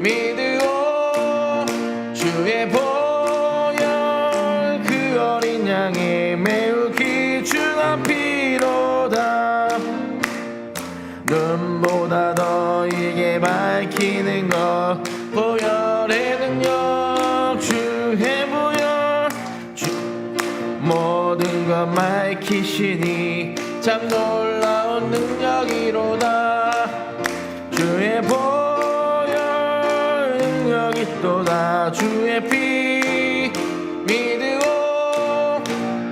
믿으오 주의 보혈 그 어린 양의 매우 귀중한 피로다. 눈보다 너에게 밝히는 것 보혈의 능력 주의 보혈 모든 것 밝히시니 참 놀라운 능력이로다. 주의 보혈 능력이 또다. 주의 피 믿으오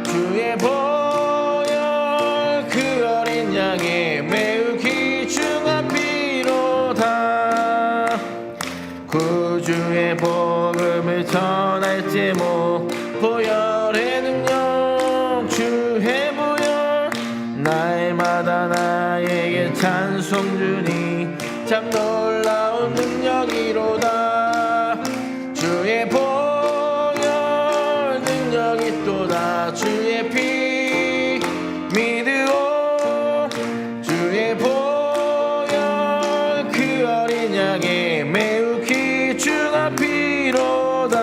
주의 보혈 그 어린 양의 매우 귀중한 피로다. 구주의 복음을 전할지 보혈의 능력 주의 보혈 날마다 나에게 찬송 주니 참 놀라운 능력이로다. 주의 보혈 능력이 또다. 주의 피 믿으오 주의 보혈 그 어린 양의 매우 귀중한 피로다.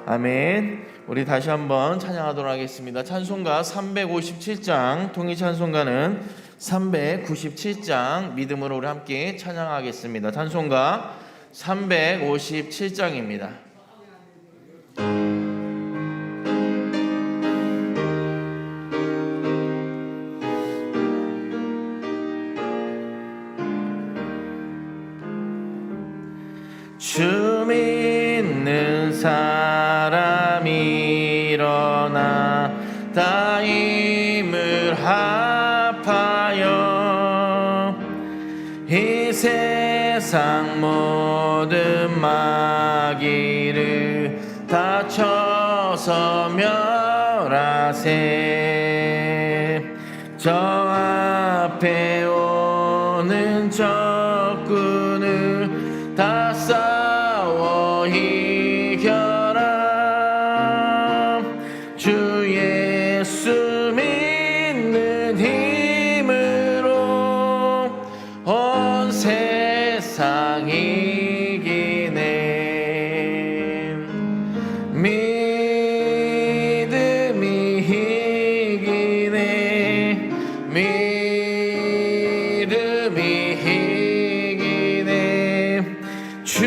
아멘. 우리 다시 한번 찬양하도록 하겠습니다. 찬송가 357장, 통일 찬송가는 397장 믿음으로 우리 함께 찬양하겠습니다. 찬송가 357장입니다. 주 믿는 사람이 일어나 다 힘을 합하여 이 세상 모든 마귀를 다 쳐서 멸하세. 저 앞에 오는 적군을 다 싸워 이겨라. 주 예수 믿는 힘으로 온 세상 이기네. 믿음이 이기네. 믿음이 이기네. 주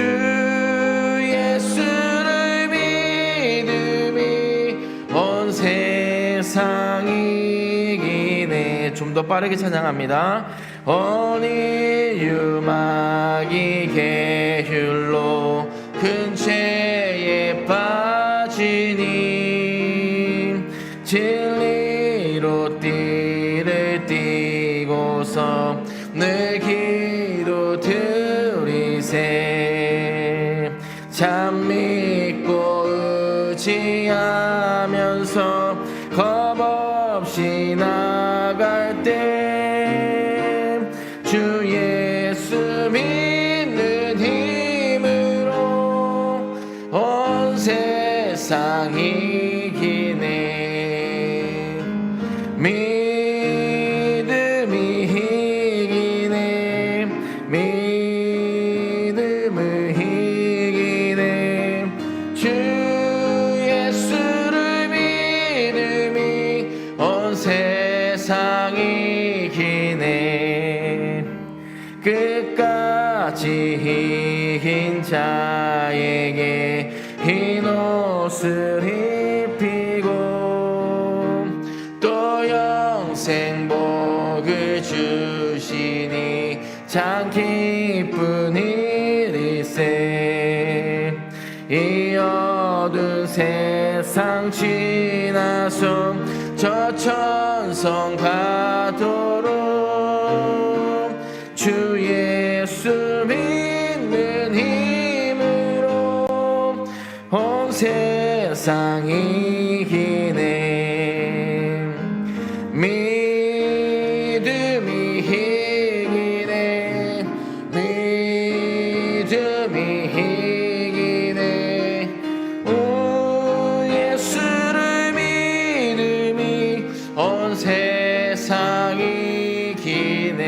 예수를 믿음이 온 세상 이기네. 좀 더 빠르게 찬양합니다. 온 인류 마귀 계율로 큰 죄에 빠지니 진리로 띠를 띠고서 늘 기도 드리세. 참 믿고 의지하면서 겁 없이 나갈 때 주 예수 믿는 힘으로 온 세상 이기네. 믿음이 이기네. 믿음을 이기네. 주 예수를 믿음이 온 세상 이기네. 끝까지 이긴 자에게 흰 옷을 입히고 또 영생 복을 주시니 참 기쁜 일일세. 이 어두운 세상 지나서 저 천성 가도록 주 예수 믿는 힘으로 온 세상 이기네. 믿음이 이기네. 믿음이 이기네. 오 예수를 믿음이 온 세상 이기네.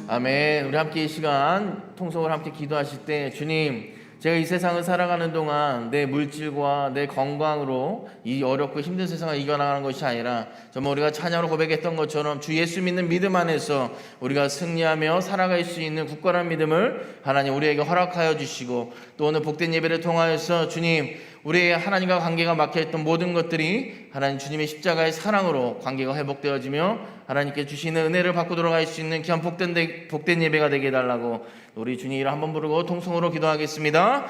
아멘. 우리 함께 이 시간 통성을 함께 기도하실 때 주님, 제가 이 세상을 살아가는 동안 내 물질과 내 건강으로 이 어렵고 힘든 세상을 이겨나가는 것이 아니라 정말 우리가 찬양으로 고백했던 것처럼 주 예수 믿는 믿음 안에서 우리가 승리하며 살아갈 수 있는 굳건한 믿음을 하나님 우리에게 허락하여 주시고, 또 오늘 복된 예배를 통하여서 주님, 우리의 하나님과 관계가 막혀있던 모든 것들이 하나님 주님의 십자가의 사랑으로 관계가 회복되어지며 하나님께 주시는 은혜를 받고 돌아갈 수 있는 귀한 복된 예배가 되게 해달라고 우리 주님 이름 한번 부르고 통성으로 기도하겠습니다.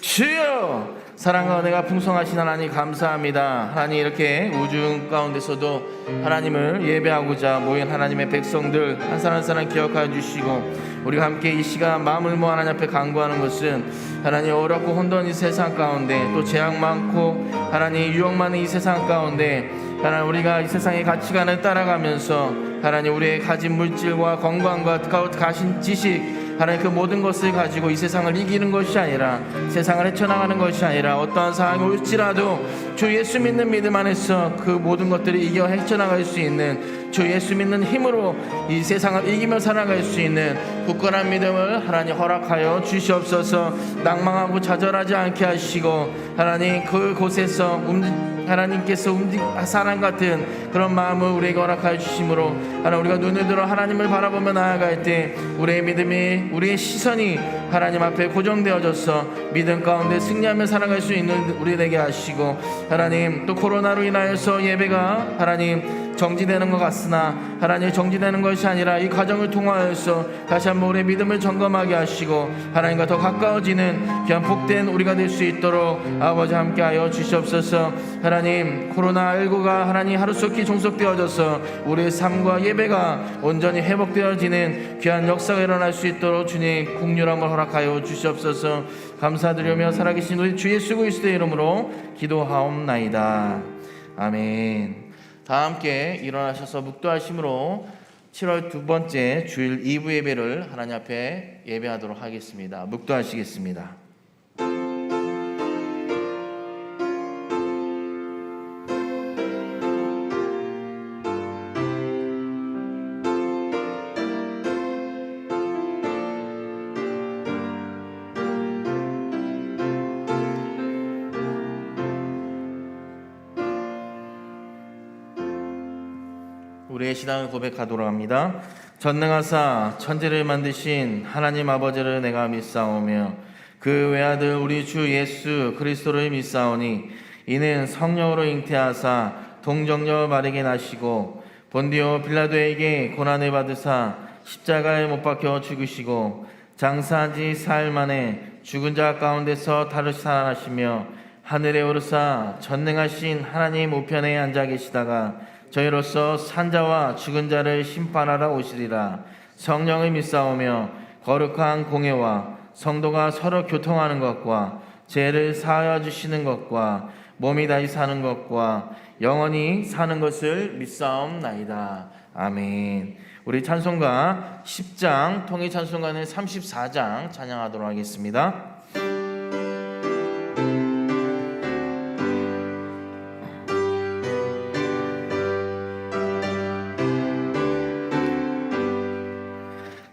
주여, 사랑과 은혜가 풍성하신 하나님 감사합니다. 하나님, 이렇게 우중 가운데서도 하나님을 예배하고자 모인 하나님의 백성들 한 사람 한 사람 기억하여 주시고, 우리가 함께 이 시간 마음을 모아 하나님 앞에 간구하는 것은 하나님 어렵고 혼돈한 이 세상 가운데, 또 재앙 많고 하나님 유혹 많은 이 세상 가운데 하나님 우리가 이 세상의 가치관을 따라가면서 하나님 우리의 가진 물질과 건강과 가진 지식, 하나님 그 모든 것을 가지고 이 세상을 이기는 것이 아니라, 세상을 헤쳐나가는 것이 아니라, 어떠한 상황이 올지라도 주 예수 믿는 믿음 안에서 그 모든 것들을 이겨 헤쳐나갈 수 있는, 주 예수 믿는 힘으로 이 세상을 이기며 살아갈 수 있는 굳건한 믿음을 하나님 허락하여 주시옵소서. 낭망하고 좌절하지 않게 하시고, 하나님 그곳에서 하나님께서 사랑 같은 그런 마음을 우리에게 허락하여 주심으로, 하나님 우리가 눈을 들어 하나님을 바라보며 나아갈 때 우리의 믿음이, 우리의 시선이 하나님 앞에 고정되어져서 믿음 가운데 승리하며 살아갈 수 있는 우리 되게 하시고, 하나님 또 코로나로 인하여서 예배가 하나님 정지되는 것 같으나 하나님 정지되는 것이 아니라 이 과정을 통하여서 다시 한번 우리의 믿음을 점검하게 하시고 하나님과 더 가까워지는 귀한 복된 우리가 될 수 있도록 아버지 함께하여 주시옵소서. 하나님 코로나19가 하나님 하루속히 종속되어져서 우리의 삶과 예배가 온전히 회복되어지는 귀한 역사가 일어날 수 있도록 주님 긍휼함을 허락하여 주시옵소서. 감사드리며 살아계신 우리 주 예수 그리스도의 이름으로 기도하옵나이다. 아멘. 다 함께 일어나셔서 묵도하심으로 7월 두 번째 주일 2부 예배를 하나님 앞에 예배하도록 하겠습니다. 묵도하시겠습니다. 우리의 신앙을 고백하도록 합니다. 전능하사 천지를 만드신 하나님 아버지를 내가 믿사오며 그 외아들 우리 주 예수 그리스도를 믿사오니, 이는 성령으로 잉태하사 동정녀 마리게 나시고 본디오 빌라도에게 고난을 받으사 십자가에 못 박혀 죽으시고 장사한 지 사흘 만에 죽은 자 가운데서 다시 살아나시며 하늘에 오르사 전능하신 하나님 우편에 앉아 계시다가 저희로서 산자와 죽은 자를 심판하러 오시리라. 성령을 믿사오며 거룩한 공예와 성도가 서로 교통하는 것과 죄를 사하여 주시는 것과 몸이 다시 사는 것과 영원히 사는 것을 믿사옵나이다. 아멘. 우리 찬송가 10장 통일 찬송가는 34장 찬양하도록 하겠습니다.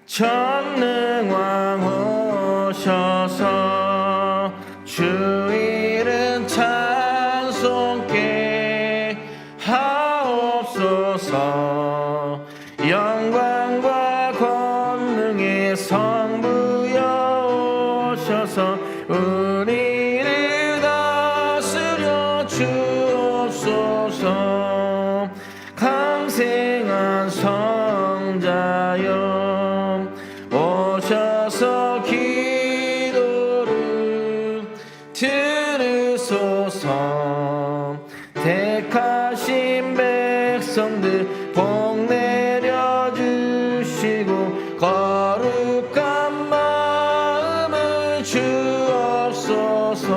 전능왕 오셔서 주 이름 찬송케 하옵소서. 영광과 권능의 성부여 오셔서 우리를 다스려 주옵소서. 강생한 성자여 오셔서 기도를 들으소서. 택하신 백성들 복 내려주시고 거룩한 마음을 주옵소서.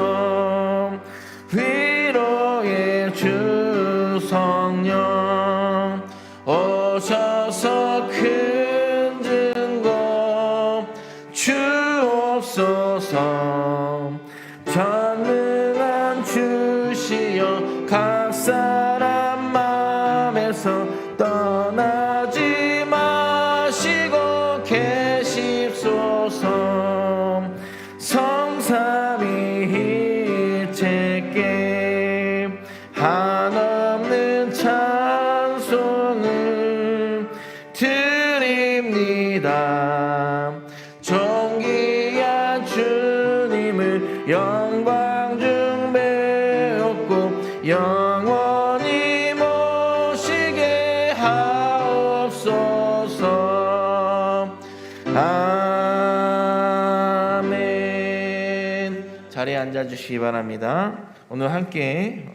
위로의 주 성령 오셔서 큰 증거 주옵소서. 전능한 주시여 각 사람 마음에서 떠나지 마시고 영광을 드립니다. 존귀한 주님을 영광 중배웠고 영원히 모시게 하옵소서. 아멘. 자리에 앉아주시기 바랍니다. 오늘 함께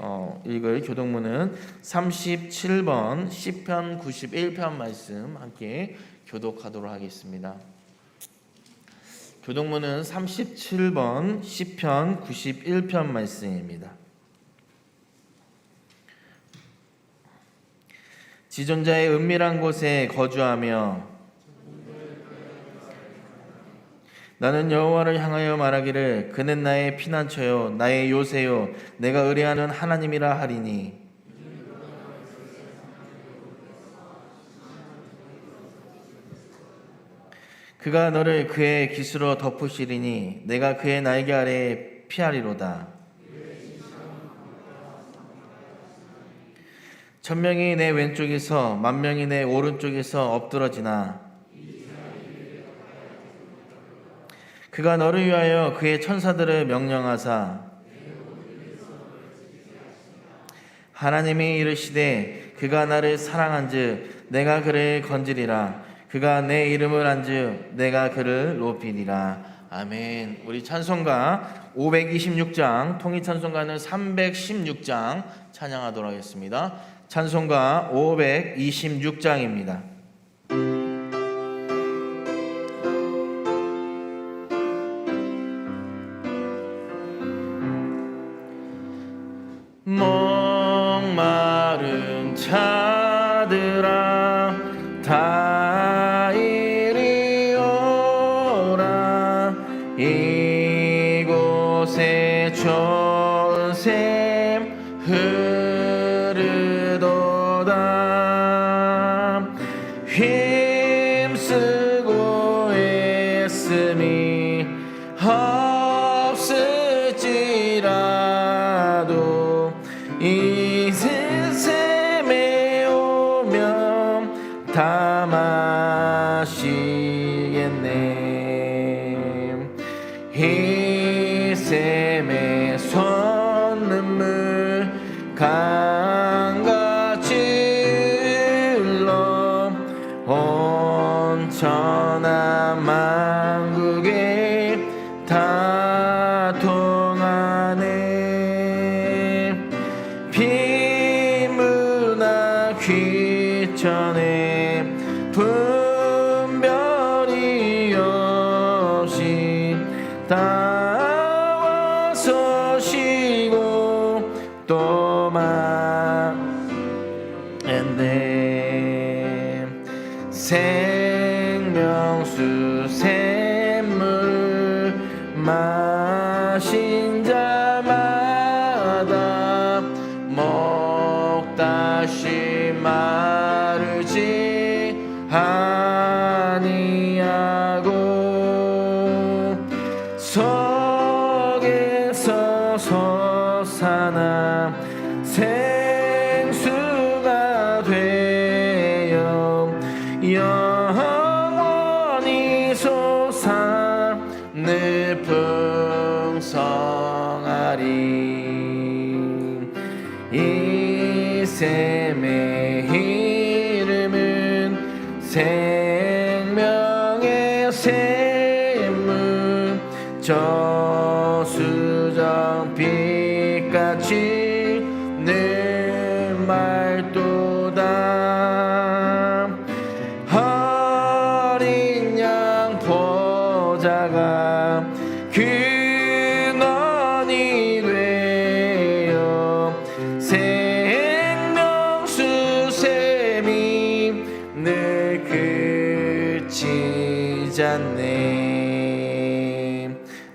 읽을 교독문은 37번 시편 91편 말씀 함께 교독하도록 하겠습니다. 교독문은 37번 시편 91편 말씀입니다. 지존자의 은밀한 곳에 거주하며 나는 여호와를 향하여 말하기를 그는 나의 피난처요 나의 요새요 내가 의뢰하는 하나님이라 하리니 그가 너를 그의 깃으로 덮으시리니 내가 그의 날개 아래에 피하리로다. 천명이 내 왼쪽에서 만명이 내 오른쪽에서 엎드러지나 그가 너를 위하여 그의 천사들을 명령하사 하나님이 이르시되 그가 나를 사랑한즉 내가 그를 건지리라. 그가 내 이름을 안즉 내가 그를 높이리라. 아멘. 우리 찬송가 526장 통일 찬송가는 316장 찬양하도록 하겠습니다. 찬송가 526장입니다. 목마른 자들아 다 이리 오라. 이곳에 좋은 샘 흐르도다. 힘쓰고 애씀이 없을지라도 이 샘에 오면 다 마시겠네. 이 샘에 솟는물 강같이 흘러 온 천하 만국에 다 통하네. 비문화 귀천에 분별이 없이 다 와서 쉬고 또 마는데 생명수 샘물 마신 자마다 목 다시 마르지 아니하고 속에서 솟아나 생수가 되어 영원히 솟아 늘 풍성하리. 이 샘의 이름은 생명의 샘물 저수정 빛같이 늘 맑도다. 어린 양 보좌가 근원이 되어 생명수 샘이 늘 그치지 않네.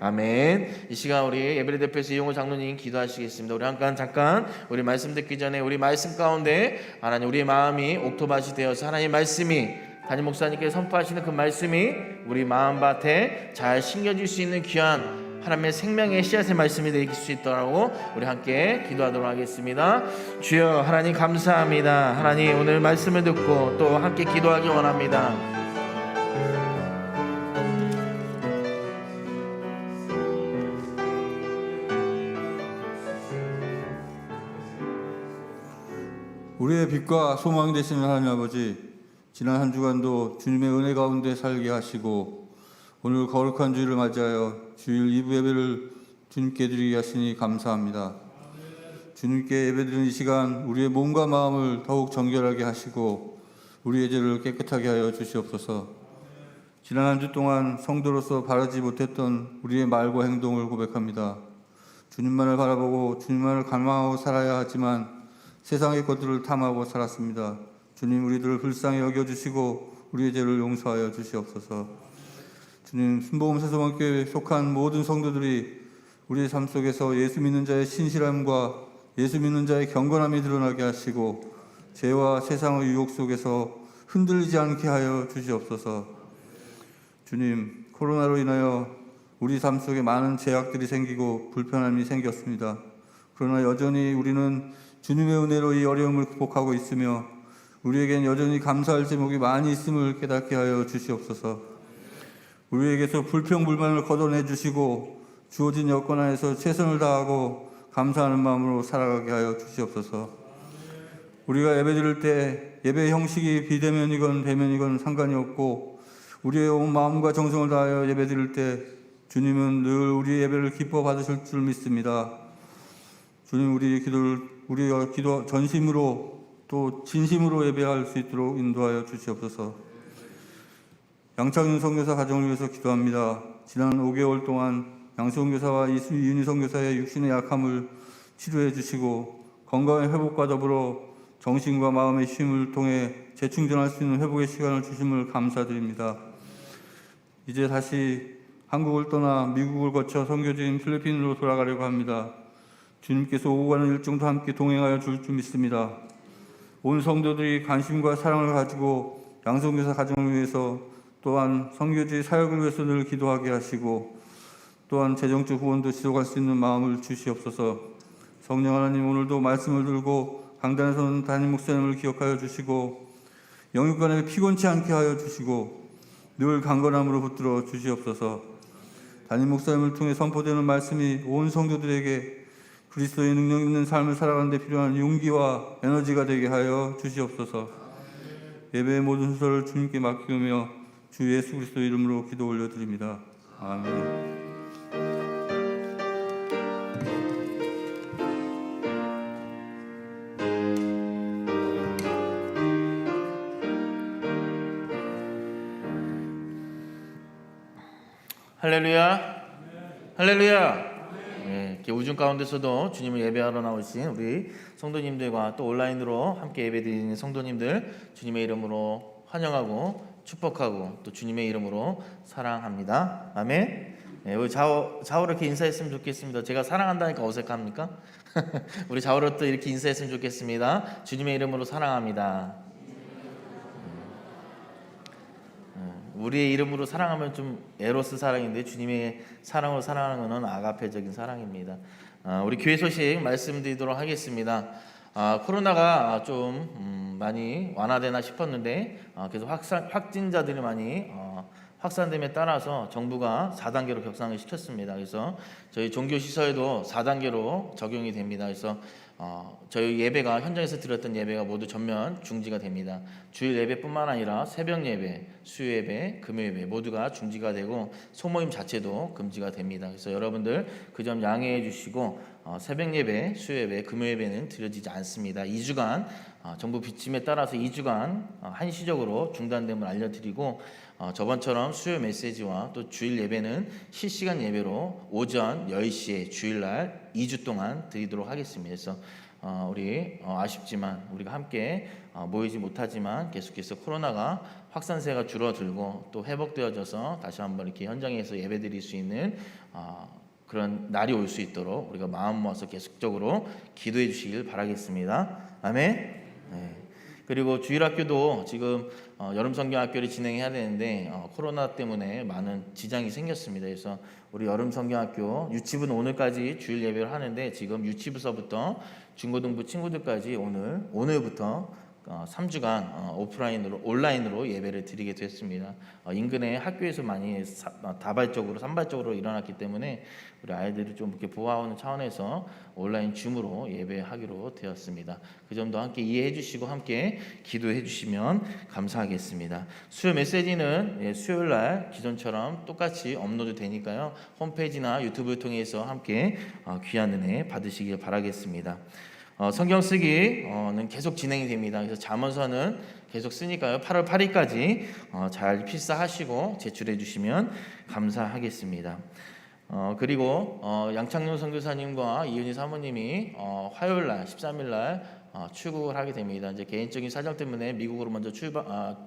아멘. 이 시간 우리 예배를 대표해서 이용호 장로님 기도하시겠습니다. 우리 잠깐 우리 말씀 듣기 전에 우리 말씀 가운데 하나님 우리의 마음이 옥토밭이 되어서 하나님 말씀이 담임 목사님께서 선포하시는 그 말씀이 우리 마음밭에 잘 심겨질 수 있는 귀한 하나님의 생명의 씨앗의 말씀이 되길 수 있도록 우리 함께 기도하도록 하겠습니다. 주여 하나님 감사합니다. 하나님 오늘 말씀을 듣고 또 함께 기도하기 원합니다. 우리의 빛과 소망이 되시는 하나님 아버지, 지난 한 주간도 주님의 은혜 가운데 살게 하시고 오늘 거룩한 주일을 맞이하여 주일 2부 예배를 주님께 드리게 하시니 감사합니다. 주님께 예배드리는 이 시간 우리의 몸과 마음을 더욱 정결하게 하시고 우리의 죄를 깨끗하게 하여 주시옵소서. 지난 한 주 동안 성도로서 바르지 못했던 우리의 말과 행동을 고백합니다. 주님만을 바라보고 주님만을 갈망하고 살아야 하지만 세상의 것들을 탐하고 살았습니다. 주님 우리들을 불쌍히 여겨주시고 우리의 죄를 용서하여 주시옵소서. 주님 순복음 세소망교회에 속한 모든 성도들이 우리의 삶 속에서 예수 믿는 자의 신실함과 예수 믿는 자의 경건함이 드러나게 하시고 죄와 세상의 유혹 속에서 흔들리지 않게 하여 주시옵소서. 주님 코로나로 인하여 우리 삶 속에 많은 제약들이 생기고 불편함이 생겼습니다. 그러나 여전히 우리는 주님의 은혜로 이 어려움을 극복하고 있으며 우리에겐 여전히 감사할 제목이 많이 있음을 깨닫게 하여 주시옵소서. 우리에게서 불평불만을 걷어내 주시고 주어진 여건 안에서 최선을 다하고 감사하는 마음으로 살아가게 하여 주시옵소서. 우리가 예배드릴 때 예배 형식이 비대면이건 대면이건 상관이 없고 우리의 온 마음과 정성을 다하여 예배드릴 때 주님은 늘 우리 예배를 기뻐 받으실 줄 믿습니다. 주님 우리가 기도 전심으로 또 진심으로 예배할 수 있도록 인도하여 주시옵소서. 양창윤 선교사 가정을 위해서 기도합니다. 지난 5개월 동안 양수홍 교사와 이윤희 선교사의 육신의 약함을 치료해 주시고 건강의 회복과 더불어 정신과 마음의 쉼을 통해 재충전할 수 있는 회복의 시간을 주심을 감사드립니다. 이제 다시 한국을 떠나 미국을 거쳐 선교지인 필리핀으로 돌아가려고 합니다. 주님께서 오고 가는 일정도 함께 동행하여 줄 줄 믿습니다. 온 성도들이 관심과 사랑을 가지고 양성교사 가정을 위해서 또한 선교지 사역을 위해서 늘 기도하게 하시고 또한 재정적 후원도 지속할 수 있는 마음을 주시옵소서. 성령 하나님 오늘도 말씀을 들고 강단에서는 담임 목사님을 기억하여 주시고 영육간에 피곤치 않게 하여 주시고 늘 강건함으로 붙들어 주시옵소서. 담임 목사님을 통해 선포되는 말씀이 온 성도들에게 그리스도의 능력 있는 삶을 살아가는 데 필요한 용기와 에너지가 되게 하여 주시옵소서. 예배의 모든 순서를 주님께 맡기며 주 예수 그리스도 이름으로 기도 올려드립니다. 아멘. 할렐루야, 할렐루야. 이렇게 우중 가운데서도 주님을 예배하러 나오신 우리 성도님들과 또 온라인으로 함께 예배드리는 성도님들 주님의 이름으로 환영하고 축복하고 또 주님의 이름으로 사랑합니다. 아멘. 우리 좌우로 이렇게 인사했으면 좋겠습니다. 제가 사랑한다니까 어색합니까? 우리 좌우로 또 이렇게 인사했으면 좋겠습니다. 주님의 이름으로 사랑합니다. 우리의 이름으로 사랑하면 좀 에로스 사랑인데 주님의 사랑으로 사랑하는 것은 아가페적인 사랑입니다. 우리 교회 소식 말씀드리도록 하겠습니다. 코로나가 좀 많이 완화되나 싶었는데 계속 확진자들이 많이 확산됨에 따라서 정부가 4단계로 격상을 시켰습니다. 그래서 저희 종교시설도 4단계로 적용이 됩니다. 그래서 저희 예배가 현장에서 드렸던 예배가 모두 전면 중지가 됩니다. 주일 예배뿐만 아니라 새벽 예배, 수요 예배, 금요 예배 모두가 중지가 되고 소모임 자체도 금지가 됩니다. 그래서 여러분들 그 점 양해해 주시고 새벽 예배, 수요 예배, 금요 예배는 드려지지 않습니다. 2주간 정부 비침에 따라서 2주간 한시적으로 중단됨을 알려드리고 저번처럼 수요 메시지와 또 주일 예배는 실시간 예배로 오전 10시에 주일날 2주 동안 드리도록 하겠습니다. 그래서 우리 아쉽지만 우리가 함께 모이지 못하지만 계속해서 코로나가 확산세가 줄어들고 또 회복되어져서 다시 한번 이렇게 현장에서 예배드릴 수 있는 그런 날이 올 수 있도록 우리가 마음 모아서 계속적으로 기도해 주시길 바라겠습니다. 아멘. 네. 그리고 주일학교도 지금 여름 성경학교를 진행해야 되는데 코로나 때문에 많은 지장이 생겼습니다. 그래서 우리 여름 성경학교 유치부는 오늘까지 주일 예배를 하는데 지금 유치부서부터 중고등부 친구들까지 오늘부터 3주간 온라인으로 예배를 드리게 됐습니다. 인근의 학교에서 많이 산발적으로 일어났기 때문에 우리 아이들을 좀 이렇게 보호하는 차원에서 온라인 줌으로 예배하기로 되었습니다. 그 점도 함께 이해해 주시고 함께 기도해 주시면 감사하겠습니다. 수요 메시지는 수요일 날 기존처럼 똑같이 업로드 되니까요. 홈페이지나 유튜브를 통해서 함께 귀한 은혜 받으시길 바라겠습니다. 성경 쓰기는 계속 진행이 됩니다. 그래서 잠언서는 계속 쓰니까요. 8월 8일까지 잘 필사하시고 제출해 주시면 감사하겠습니다. 그리고 양창용 선교사님과 이은희 사모님이 화요일 날 13일 날 출국을 하게 됩니다. 이제 개인적인 사정 때문에 미국으로 먼저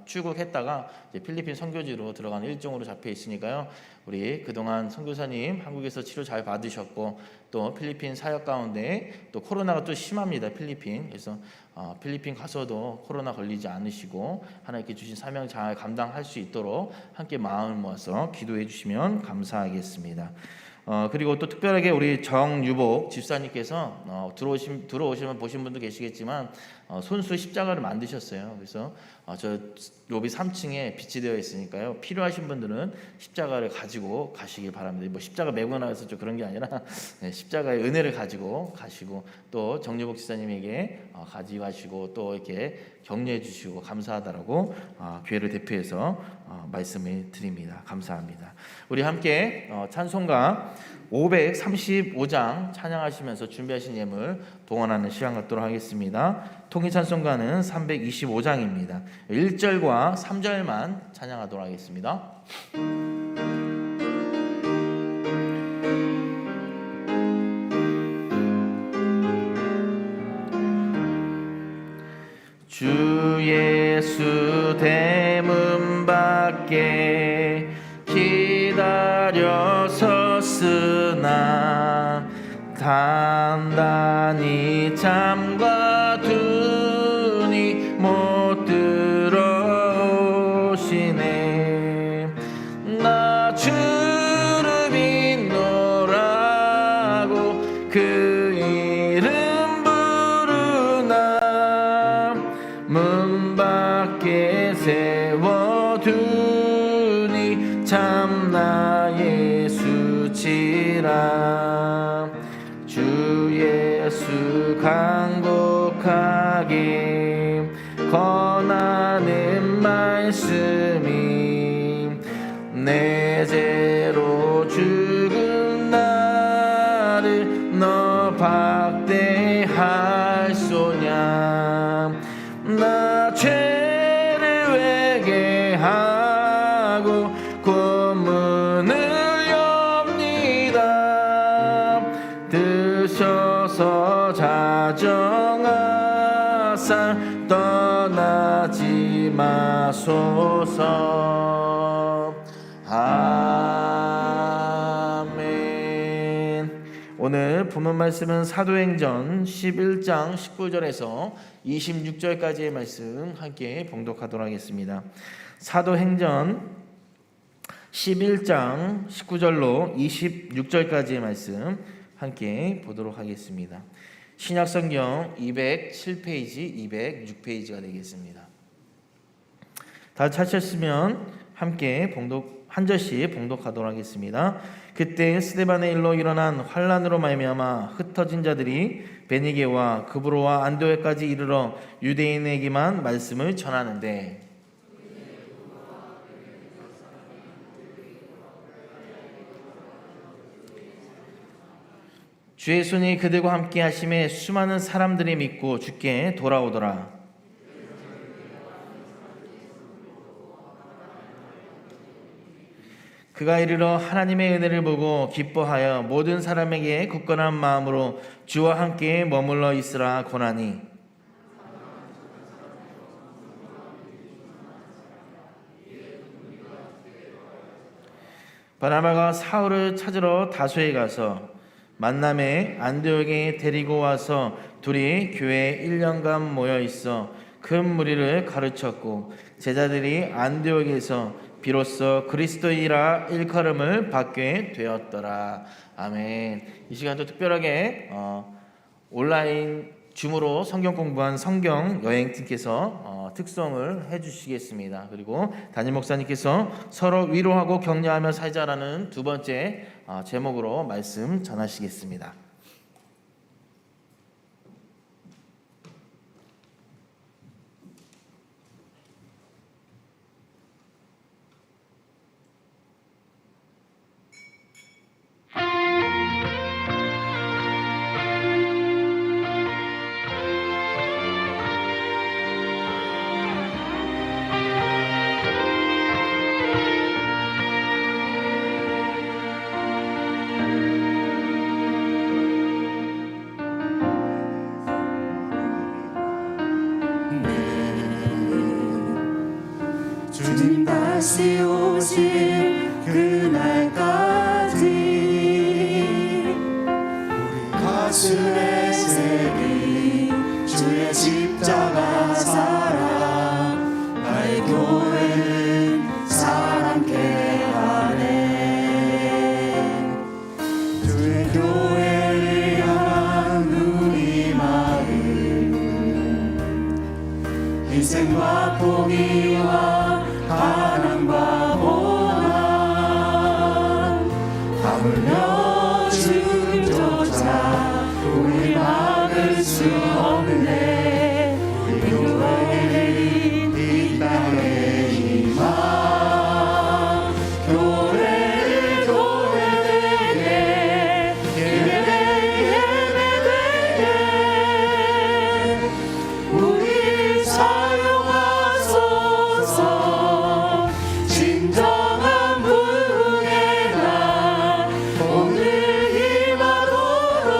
출국했다가 이제 필리핀 선교지로 들어가는 일정으로 잡혀 있으니까요. 우리 그동안 선교사님 한국에서 치료 잘 받으셨고 또 필리핀 사역 가운데 또 코로나가 또 심합니다. 필리핀. 그래서 필리핀 가서도 코로나 걸리지 않으시고 하나님께 주신 사명 잘 감당할 수 있도록 함께 마음을 모아서 기도해 주시면 감사하겠습니다. 그리고 또 특별하게 우리 정유복 집사님께서 들어오시면 보신 분도 계시겠지만 손수 십자가를 만드셨어요. 그래서 저 로비 3층에 비치되어 있으니까요. 필요하신 분들은 십자가를 가지고 가시길 바랍니다. 뭐 십자가 메고 나가서 좀 그런 게 아니라 십자가의 은혜를 가지고 가시고 또 정유복 집사님에게 가져가시고 또 이렇게 격려해 주시고 감사하다라고 교회를 대표해서 말씀을 드립니다. 감사합니다. 우리 함께 찬송가 535장 찬양하시면서 준비하신 예물 봉헌하는 시간 갖도록 하겠습니다. 통일 찬송가는 325장입니다. 1절과 3절만 찬양하도록 하겠습니다. 주 예수 대문 밖에 기다려 섰으나 단단히 잠가두니 못 들어오시네. 나 주를 믿노라고 그 이름 부르나 문 밖에 세워두니 참나 예수치라. 주 예수 간곡하게 권하는 말씀이 내 죄로 죽은 나를 너 박대할 소냐. 나 죄를 회개하고 권문을 엽니다. 드셔서 자정하사 떠나지 마소서. 아멘. 오늘 본문 말씀은 사도행전 11장 19절에서 26절까지의 말씀 함께 봉독하도록 하겠습니다. 사도행전 11장 19절로 26절까지의 말씀 함께 보도록 하겠습니다. 신약성경 207페이지, 206페이지가 되겠습니다. 다 찾으셨으면 함께 한 절씩 봉독하도록 하겠습니다. 그때 스데반의 일로 일어난 환란으로 말미암아 흩어진 자들이 베니게와 그브로와 안디오에까지 이르러 유대인에게만 말씀을 전하는데 주의 손이 그들과 함께 하심에 수많은 사람들이 믿고 주께 돌아오더라. 그가 이르러 하나님의 은혜를 보고 기뻐하여 모든 사람에게 굳건한 마음으로 주와 함께 머물러 있으라 권하니 바나바가 사울을 찾으러 다소에 가서 만남에 안디옥에 데리고 와서 둘이 교회에 1년간 모여 있어 큰 무리를 가르쳤고 제자들이 안디옥에서 비로소 그리스도이라 일컬음을 받게 되었더라. 아멘. 이 시간도 특별하게 온라인 줌으로 성경 공부한 성경 여행팀께서 특송을 해주시겠습니다. 그리고 담임 목사님께서 서로 위로하고 격려하며 살자라는 두 번째 제목으로 말씀 전하시겠습니다. 주님 다시 오실 그날까지 우리 가슴에 새긴 주의 십자가 사랑 나의 교회는 사랑케 하네. 주의 교회를 향한 우리 마음 희생과 포기와 가난과 고난 하물며 죽음조차 우리 막을 수 없네. 우리 교회는 이 땅의 희망 교회를 교회되게 예배되게 우리 사용하소서. 진정한 부흥의 날 오늘 임하도록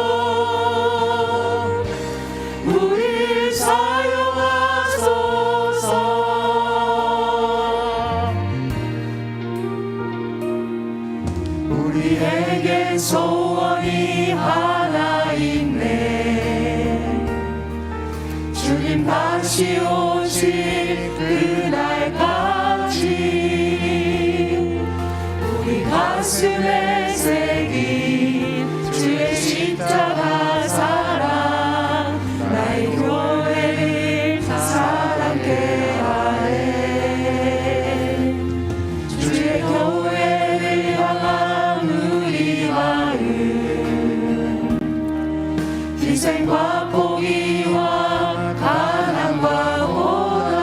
우리 사용하소서. 우리에게 소원이 하나 있네. 주님 다시 오실 그날까지 우리 가슴에 새긴 주의 십자가 사랑 나의 교회를 사랑케 하네. 주의 교회를 향한 우리 마음 희생과 포기와 가난과 고난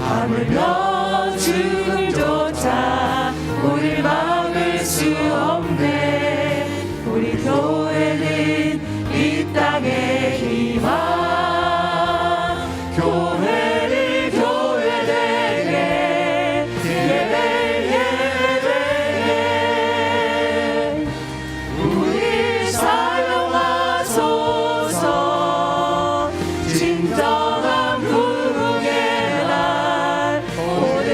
하물며 죽음조차 우릴 막을 수 없네. 우리 교회는 이 땅의 희망 교회를 교회되게 예배되게 우리 사용하소서. 진정한 부흥의 날 오늘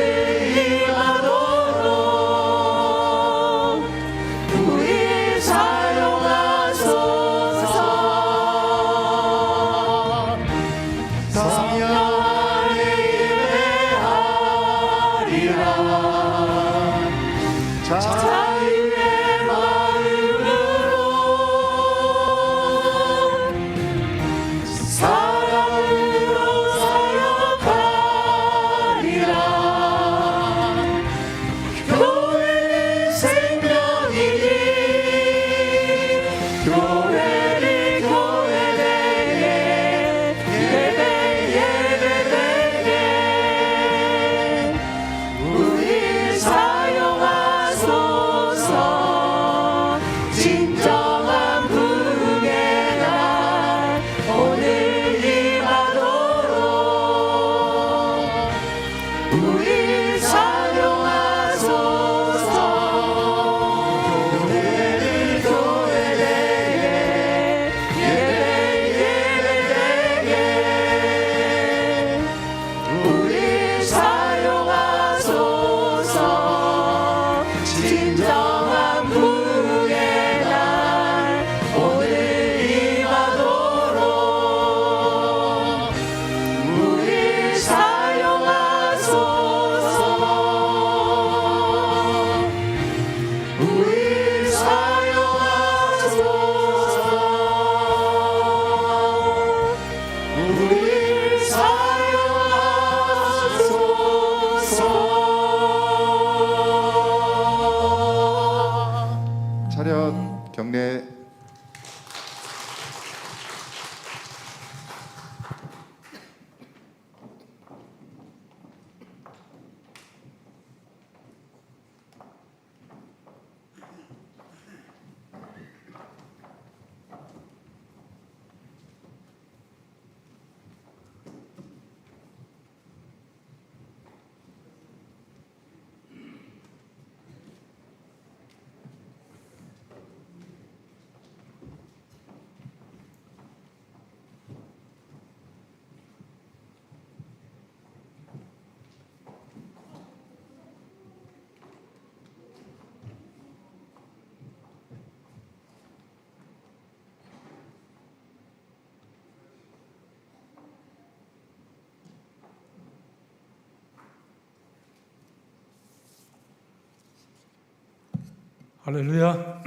할렐루야.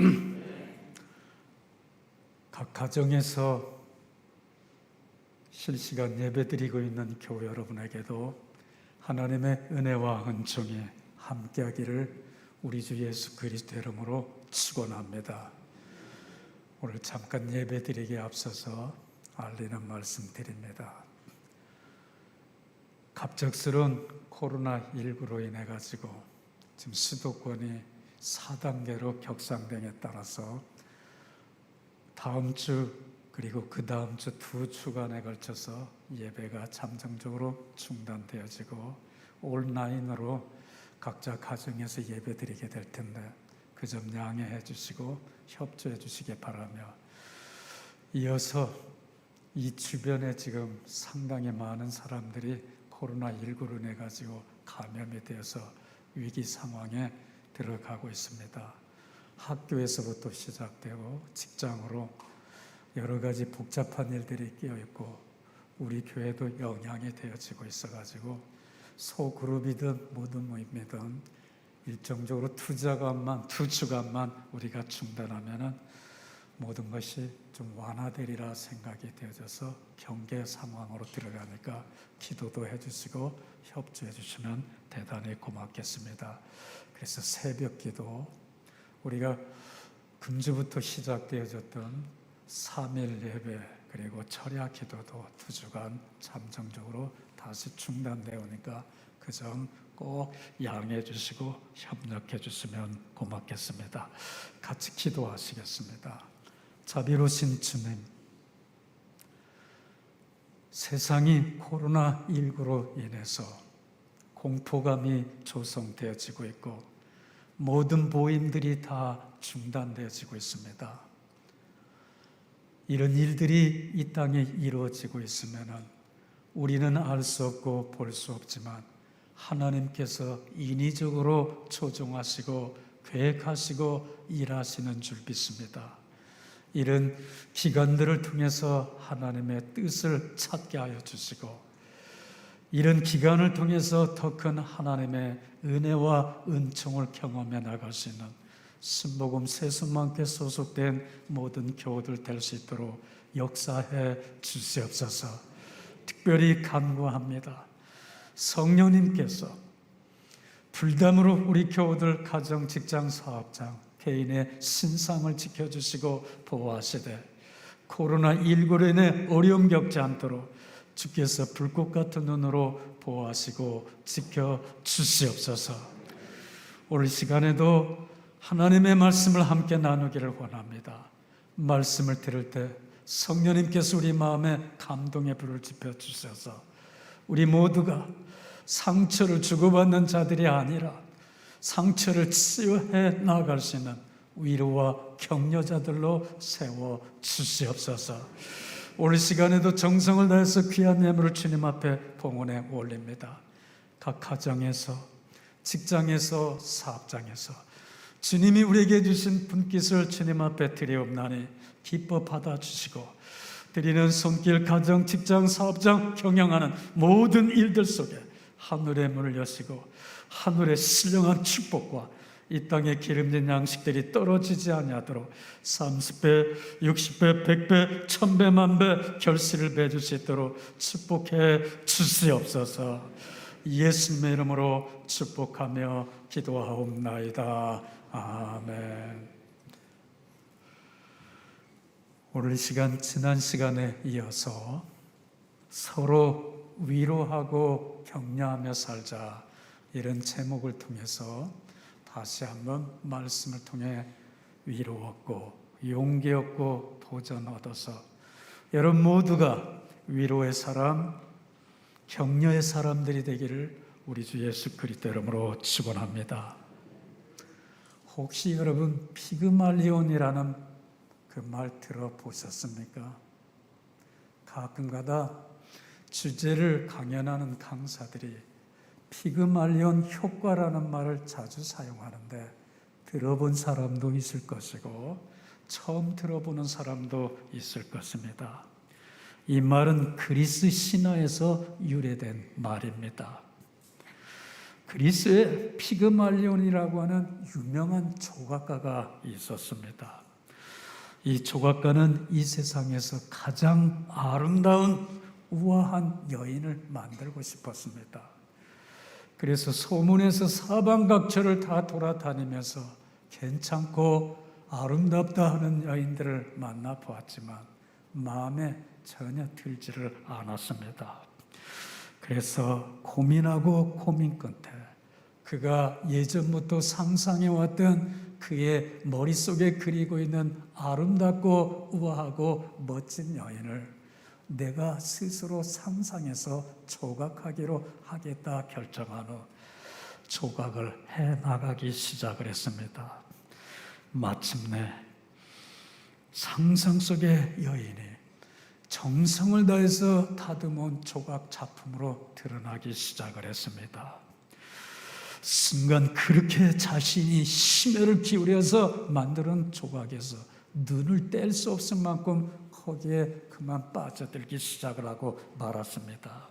각 가정에서 실시간 예배드리고 있는 교회 여러분에게도 하나님의 은혜와 은총이 함께하기를 우리 주 예수 그리스도 이름으로 축원합니다. 오늘 잠깐 예배드리기에 앞서서 알리는 말씀 드립니다. 갑작스러운 코로나19로 인해 가지고 지금 수도권이 4단계로 격상됨에 따라서 다음 주 그리고 그 다음 주 2주간에 걸쳐서 예배가 잠정적으로 중단되어지고 온라인으로 각자 가정에서 예배드리게 될 텐데 그 점 양해해 주시고 협조해 주시기 바라며, 이어서 이 주변에 지금 상당히 많은 사람들이 코로나19로 인해 가지고 감염이 되어서 위기 상황에 들어가고 있습니다. 학교에서부터 시작되고 직장으로 여러 가지 복잡한 일들이 끼어 있고 우리 교회도 영향이 되어지고 있어가지고 소그룹이든 모든 모임이든 일정적으로 2주간만 우리가 중단하면은 모든 것이 좀 완화되리라 생각이 되어져서 경계 상황으로 들어가니까 기도도 해주시고 협조해 주시면 대단히 고맙겠습니다. 그래서 새벽 기도, 우리가 금주부터 시작되어졌던 3일 예배 그리고 철야 기도도 2주간 잠정적으로 다시 중단되오니까 그 점 꼭 양해해 주시고 협력해 주시면 고맙겠습니다. 같이 기도하시겠습니다. 자비로우신 주님, 세상이 코로나19로 인해서 공포감이 조성되어지고 있고 모든 모임들이 다 중단되어지고 있습니다. 이런 일들이 이 땅에 이루어지고 있으면 우리는 알 수 없고 볼 수 없지만 하나님께서 인위적으로 조종하시고 계획하시고 일하시는 줄 믿습니다. 이런 기간들을 통해서 하나님의 뜻을 찾게 하여 주시고 이런 기간을 통해서 더 큰 하나님의 은혜와 은총을 경험해 나갈 수 있는 신복음 세순만께 소속된 모든 교우들 될 수 있도록 역사해 주시옵소서. 특별히 간구합니다. 성령님께서 불담으로 우리 교우들 가정, 직장, 사업장, 개인의 신상을 지켜주시고 보호하시되 코로나19로 인해 어려움 겪지 않도록 주께서 불꽃 같은 눈으로 보호하시고 지켜주시옵소서. 오늘 시간에도 하나님의 말씀을 함께 나누기를 원합니다. 말씀을 들을 때 성령님께서 우리 마음에 감동의 불을 지펴주셔서 우리 모두가 상처를 주고받는 자들이 아니라 상처를 치유해 나아갈 수 있는 위로와 격려자들로 세워주시옵소서. 오늘 시간에도 정성을 다해서 귀한 예물을 주님 앞에 봉헌해 올립니다. 각 가정에서, 직장에서, 사업장에서 주님이 우리에게 주신 분깃을 주님 앞에 드리옵나니 기뻐 받아주시고 드리는 손길, 가정, 직장, 사업장 경영하는 모든 일들 속에 하늘의 문을 여시고 하늘의 신령한 축복과 이 땅에 기름진 양식들이 떨어지지 아니하도록 30배, 60배, 100배, 1000배, 만배 결실을 맺을 수 있도록 축복해 주시옵소서. 예수님의 이름으로 축복하며 기도하옵나이다. 아멘. 오늘 시간, 지난 시간에 이어서 서로 위로하고 격려하며 살자, 이런 제목을 통해서 다시 한번 말씀을 통해 위로 얻고 용기 얻고 도전 얻어서 여러분 모두가 위로의 사람, 격려의 사람들이 되기를 우리 주 예수 그리스도 이름으로 축원합니다. 혹시 여러분 피그말리온이라는 그 말 들어보셨습니까? 가끔가다 주제를 강연하는 강사들이 피그말리온 효과라는 말을 자주 사용하는데 들어본 사람도 있을 것이고 처음 들어보는 사람도 있을 것입니다. 이 말은 그리스 신화에서 유래된 말입니다. 그리스에 피그말리온이라고 하는 유명한 조각가가 있었습니다. 이 조각가는 이 세상에서 가장 아름다운 우아한 여인을 만들고 싶었습니다. 그래서 소문에서 사방각처를 다 돌아다니면서 괜찮고 아름답다 하는 여인들을 만나 보았지만 마음에 전혀 들지를 않았습니다. 그래서 고민하고 고민 끝에 그가 예전부터 상상해왔던 그의 머릿속에 그리고 있는 아름답고 우아하고 멋진 여인을 내가 스스로 상상해서 조각하기로 하겠다 결정한 후 조각을 해나가기 시작을 했습니다. 마침내 상상 속의 여인이 정성을 다해서 다듬은 조각 작품으로 드러나기 시작을 했습니다. 순간 그렇게 자신이 심혈을 기울여서 만드는 조각에서 눈을 뗄 수 없을 만큼 거기에 그만 빠져들기 시작을 하고 말았습니다.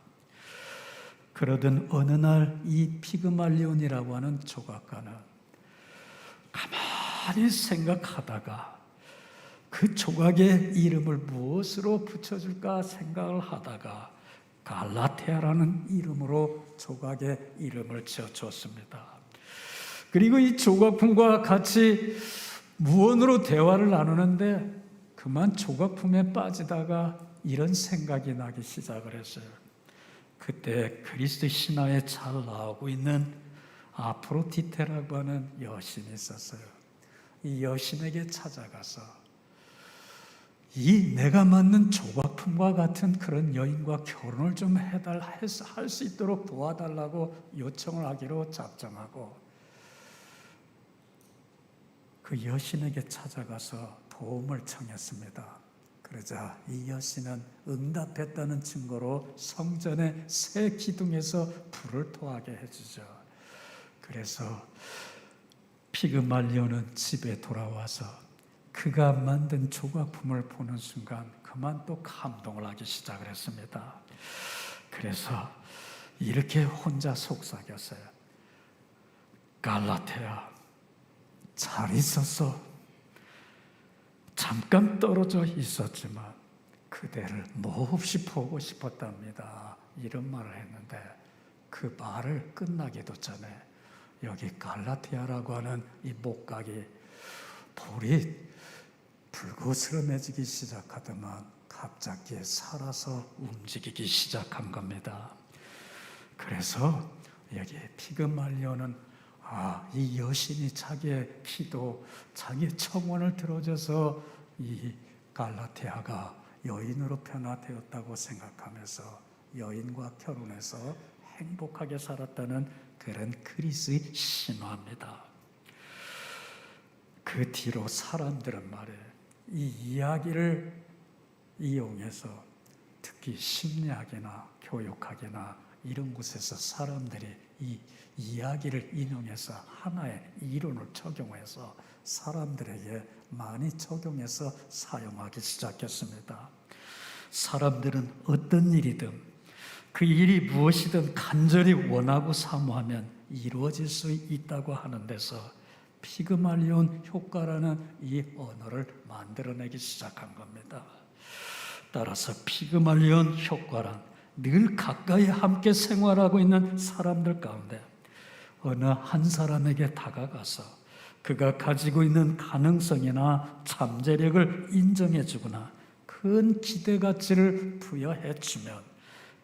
그러던 어느 날 이 피그말리온이라고 하는 조각가는 가만히 생각하다가 그 조각의 이름을 무엇으로 붙여줄까 생각을 하다가 갈라테아라는 이름으로 조각의 이름을 지어주었습니다. 그리고 이 조각품과 같이 무언으로 대화를 나누는데 그만 조각품에 빠지다가 이런 생각이 나기 시작을 했어요. 그때 그리스도 신화에 잘 나오고 있는 아프로디테라고 하는 여신이 있었어요. 이 여신에게 찾아가서 이 내가 만든 조각품과 같은 그런 여인과 결혼을 좀 할 수 있도록 도와달라고 요청을 하기로 작정하고 그 여신에게 찾아가서 도움을 청했습니다. 그러자 이 여신은 응답했다는 증거로 성전의 새 기둥에서 불을 토하게 해주죠. 그래서 피그말리온은 집에 돌아와서 그가 만든 조각품을 보는 순간 그만 또 감동을 하기 시작을 했습니다. 그래서 이렇게 혼자 속삭였어요. 갈라테아, 잘 있었어. 잠깐 떨어져 있었지만 그대를 몹시 보고 싶었답니다. 이런 말을 했는데 그 말을 끝나기도 전에 여기 갈라테아라고 하는 이 목각이 볼이 불그스름해지기 시작하더만 갑자기 살아서 움직이기 시작한 겁니다. 그래서 여기 피그말리온은 이 여신이 자기의 기도, 자기의 청원을 들어줘서 이 갈라테아가 여인으로 변화되었다고 생각하면서 여인과 결혼해서 행복하게 살았다는 그런 그리스의 신화입니다. 그 뒤로 사람들은 말이에요. 이 이야기를 이용해서 특히 심리학이나 교육학이나 이런 곳에서 사람들이 이 이야기를 인용해서 하나의 이론을 적용해서 사람들에게 많이 적용해서 사용하기 시작했습니다. 사람들은 어떤 일이든 그 일이 무엇이든 간절히 원하고 사모하면 이루어질 수 있다고 하는 데서 피그말리온 효과라는 이 언어를 만들어내기 시작한 겁니다. 따라서 피그말리온 효과란 늘 가까이 함께 생활하고 있는 사람들 가운데 어느 한 사람에게 다가가서 그가 가지고 있는 가능성이나 잠재력을 인정해 주거나 큰 기대 가치를 부여해 주면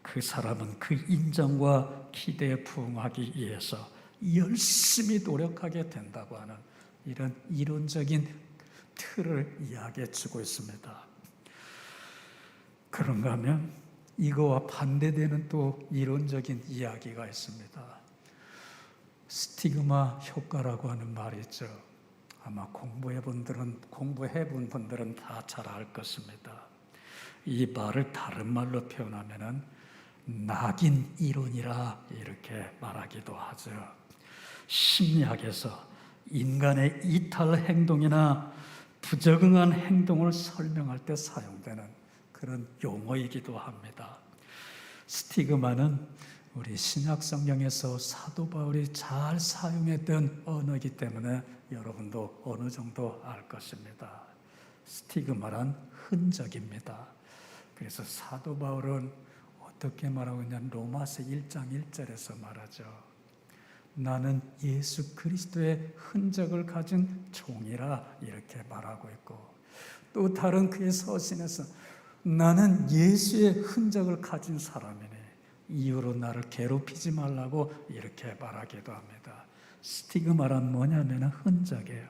그 사람은 그 인정과 기대에 부응하기 위해서 열심히 노력하게 된다고 하는 이런 이론적인 틀을 이야기해 주고 있습니다. 그런가 하면 이거와 반대되는 또 이론적인 이야기가 있습니다. 스티그마 효과라고 하는 말이 있죠. 아마 공부해 본 분들은 다 잘 알 것입니다. 이 말을 다른 말로 표현하면은 낙인 이론이라 이렇게 말하기도 하죠. 심리학에서 인간의 이탈 행동이나 부적응한 행동을 설명할 때 사용되는 그런 용어이기도 합니다. 스티그마는 우리 신약 성경에서 사도 바울이 잘 사용했던 언어이기 때문에 여러분도 어느 정도 알 것입니다. 스티그마란 흔적입니다. 그래서 사도 바울은 어떻게 말하고 있냐면 로마서 1장 1절에서 말하죠. 나는 예수 그리스도의 흔적을 가진 종이라 이렇게 말하고 있고, 또 다른 그의 서신에서 나는 예수의 흔적을 가진 사람이니 이유로 나를 괴롭히지 말라고 이렇게 말하기도 합니다. 스티그마란 뭐냐면 흔적이에요.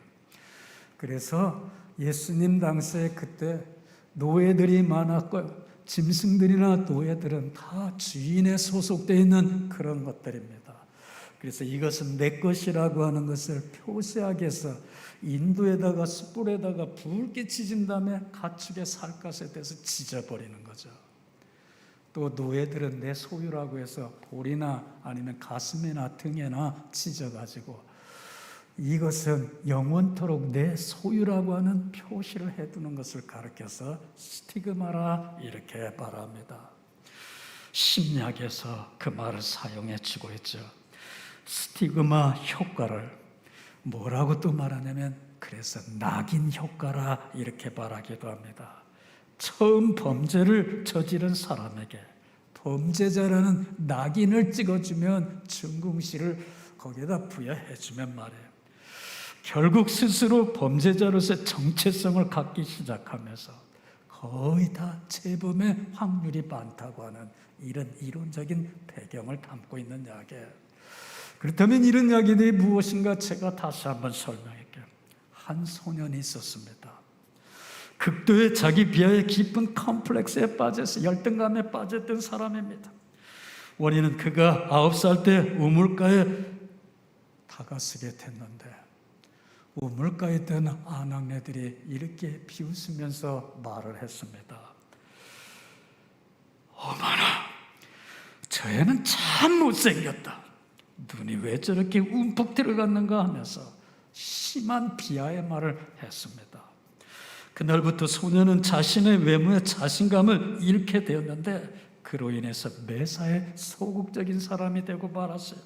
그래서 예수님 당시에 그때 노예들이 많았고 짐승들이나 노예들은 다 주인에 소속되어 있는 그런 것들입니다. 그래서 이것은 내 것이라고 하는 것을 표시하기 위해서 인도에다가 숯불에다가 불 끼치진 다음에 가축의 살갗에 대해서 찢어버리는 거죠. 또 노예들은 내 소유라고 해서 볼이나 아니면 가슴이나 등에나 찢어가지고 이것은 영원토록 내 소유라고 하는 표시를 해두는 것을 가르쳐서 스티그마라 이렇게 말합니다. 신약에서 그 말을 사용해 주고 있죠. 스티그마 효과를 뭐라고 또 말하냐면 그래서 낙인 효과라 이렇게 말하기도 합니다. 처음 범죄를 저지른 사람에게 범죄자라는 낙인을 찍어주면 증공시를 거기에다 부여해주면 말이에요. 결국 스스로 범죄자로서의 정체성을 갖기 시작하면서 거의 다 재범의 확률이 많다고 하는 이런 이론적인 배경을 담고 있는 이야기예요. 그렇다면 이런 이야기들이 무엇인가 제가 다시 한번 설명할게요. 한 소년이 있었습니다. 극도의 자기 비하의 깊은 컴플렉스에 빠져서 열등감에 빠졌던 사람입니다. 원인은 그가 9살 때 우물가에 다가서게 됐는데 우물가에 있던 아낙네들이 이렇게 비웃으면서 말을 했습니다. 어머나, 저 애는 참 못생겼다. 눈이 왜 저렇게 움푹 들어갔는가 하면서 심한 비하의 말을 했습니다. 그날부터 소년은 자신의 외모에 자신감을 잃게 되었는데 그로 인해서 매사에 소극적인 사람이 되고 말았어요.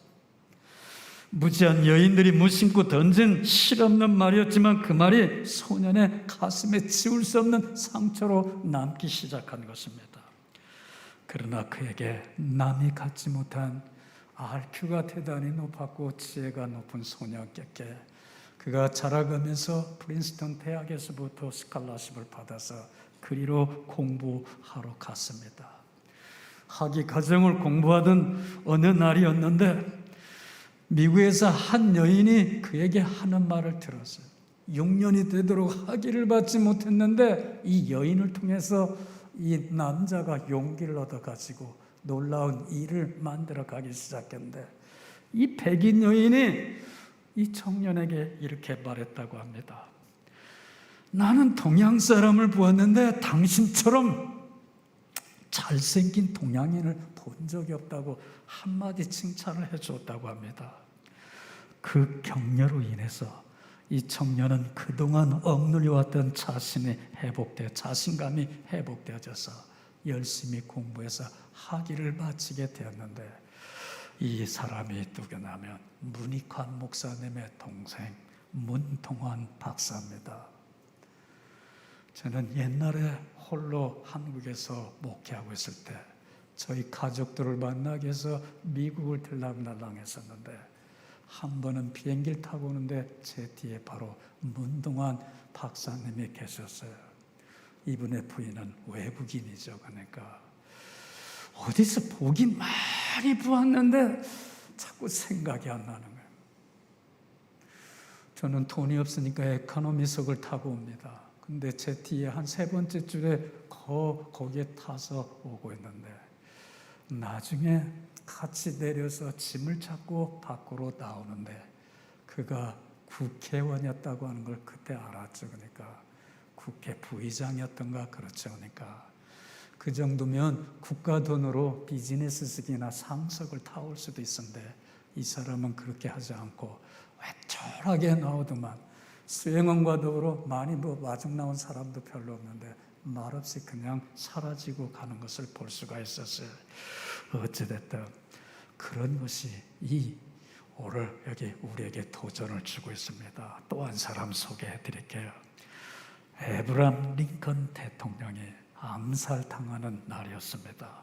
무지한 여인들이 무심코 던진 실없는 말이었지만 그 말이 소년의 가슴에 지울 수 없는 상처로 남기 시작한 것입니다. 그러나 그에게 남이 갖지 못한 IQ가 대단히 높았고 지혜가 높은 소년께 그가 자라가면서 프린스턴 대학에서부터 스칼라십을 받아서 그리로 공부하러 갔습니다. 학위 과정을 공부하던 어느 날이었는데 미국에서 한 여인이 그에게 하는 말을 들었어요. 6년이 되도록 학위를 받지 못했는데 이 여인을 통해서 이 남자가 용기를 얻어가지고 놀라운 일을 만들어가기 시작했는데 이 백인 여인이 이 청년에게 이렇게 말했다고 합니다. 나는 동양 사람을 보았는데 당신처럼 잘생긴 동양인을 본 적이 없다고 한마디 칭찬을 해주었다고 합니다. 그 격려로 인해서 이 청년은 그동안 억눌려왔던 자신이 자신감이 회복되어져서 열심히 공부해서 학위를 마치게 되었는데 이 사람이 누구냐면 문익환 목사님의 동생 문동환 박사입니다. 저는 옛날에 홀로 한국에서 목회하고 있을 때 저희 가족들을 만나기 위해서 미국을 들락날락했었는데 한 번은 비행기를 타고 오는데 제 뒤에 바로 문동환 박사님이 계셨어요. 이분의 부인은 외국인이죠. 그러니까 어디서 보긴 많이 보았는데 자꾸 생각이 안 나는 거예요. 저는 돈이 없으니까 에코노미석을 타고 옵니다. 근데 제 뒤에 한 3번째 줄에 거기에 타서 오고 있는데 나중에 같이 내려서 짐을 찾고 밖으로 나오는데 그가 국회의원이었다고 하는 걸 그때 알았죠. 그러니까 국회 부의장이었던가 그렇죠. 그러니까 그 정도면 국가 돈으로 비즈니스석이나 상석을 타올 수도 있었는데 이 사람은 그렇게 하지 않고 외톨하게 나오더만 수행원과 더불어 많이 마중 나온 사람도 별로 없는데 말없이 그냥 사라지고 가는 것을 볼 수가 있었어요. 어찌됐든 그런 것이 이 오늘 여기 우리에게 도전을 주고 있습니다. 또 한 사람 소개해 드릴게요. 에브라함 링컨 대통령이 암살당하는 날이었습니다.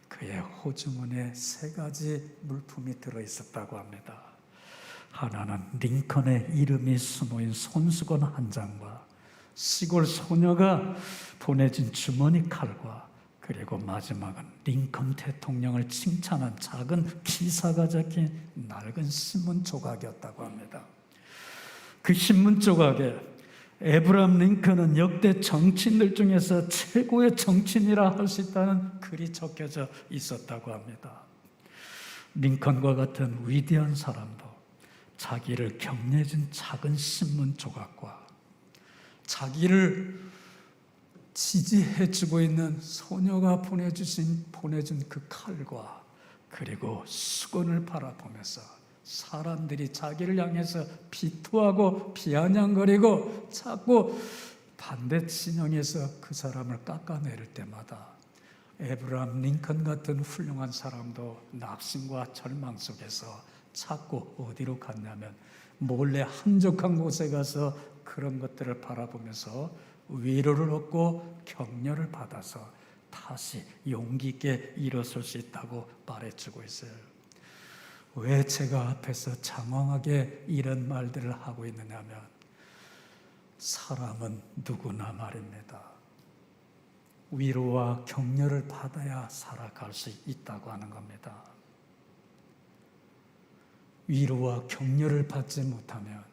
그의 호주머니에 3가지 물품이 들어있었다고 합니다. 하나는 링컨의 이름이 숨어있는 손수건 한 장과 시골 소녀가 보내준 주머니 칼과, 그리고 마지막은 링컨 대통령을 칭찬한 작은 기사가 적힌 낡은 신문 조각이었다고 합니다. 그 신문 조각에 에브라함 링컨은 역대 정치인들 중에서 최고의 정치인이라 할 수 있다는 글이 적혀져 있었다고 합니다. 링컨과 같은 위대한 사람도 자기를 격려해준 작은 신문 조각과 자기를 지지해주고 있는 소녀가 보내준 그 칼과 그리고 수건을 바라보면서 사람들이 자기를 향해서 비토하고 비아냥거리고 자꾸 반대 진영에서 그 사람을 깎아내릴 때마다 에브라함 링컨 같은 훌륭한 사람도 낙심과 절망 속에서 자꾸 어디로 갔냐면 몰래 한적한 곳에 가서 그런 것들을 바라보면서 위로를 얻고 격려를 받아서 다시 용기 있게 일어설 수 있다고 말해주고 있어요. 왜 제가 앞에서 장황하게 이런 말들을 하고 있느냐면 사람은 누구나 말입니다. 위로와 격려를 받아야 살아갈 수 있다고 하는 겁니다. 위로와 격려를 받지 못하면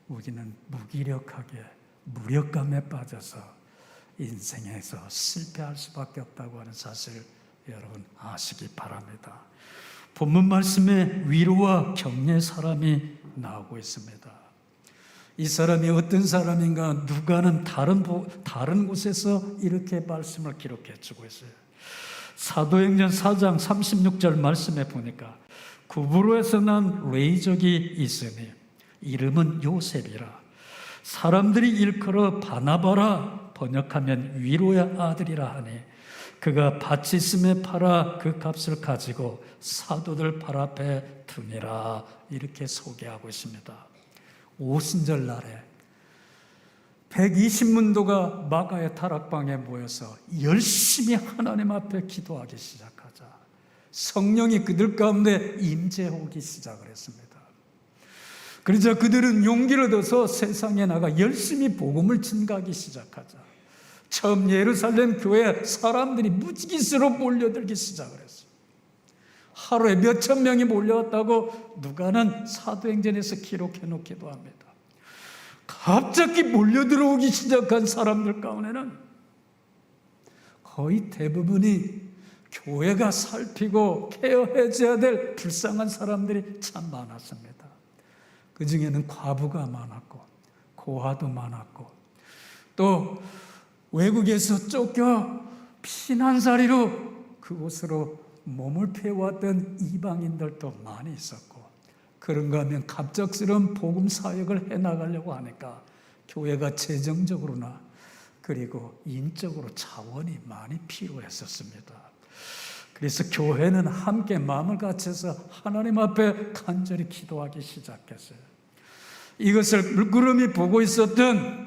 우리는 무기력하게 무력감에 빠져서 인생에서 실패할 수밖에 없다고 하는 사실 여러분 아시기 바랍니다. 본문 말씀에 위로와 격려의 사람이 나오고 있습니다. 이 사람이 어떤 사람인가 누가는 다른 곳에서 이렇게 말씀을 기록해 주고 있어요. 사도행전 4장 36절 말씀에 보니까 구브로에서 난 레이족이 있으니 이름은 요셉이라 사람들이 일컬어 바나바라 번역하면 위로의 아들이라 하니 그가 밭이 있음에 팔아 그 값을 가지고 사도들 발 앞에 두니라 이렇게 소개하고 있습니다. 오순절 날에 120문도가 마가의 다락방에 모여서 열심히 하나님 앞에 기도하기 시작하자 성령이 그들 가운데 임재하기 시작을 했습니다. 그러자 그들은 용기를 얻어서 세상에 나가 열심히 복음을 전가하기 시작하자 처음 예루살렘 교회에 사람들이 무지기수로 몰려들기 시작을 했어요. 하루에 몇천 명이 몰려왔다고 누가는 사도행전에서 기록해 놓기도 합니다. 갑자기 몰려들어오기 시작한 사람들 가운데는 거의 대부분이 교회가 살피고 케어해줘야 될 불쌍한 사람들이 참 많았습니다. 그 중에는 과부가 많았고 고아도 많았고 또 외국에서 쫓겨 피난살이로 그곳으로 몸을 피해왔던 이방인들도 많이 있었고 그런가 하면 갑작스러운 복음 사역을 해나가려고 하니까 교회가 재정적으로나 그리고 인적으로 자원이 많이 필요했었습니다. 그래서 교회는 함께 마음을 같이서 하나님 앞에 간절히 기도하기 시작했어요. 이것을 물끄러미 보고 있었던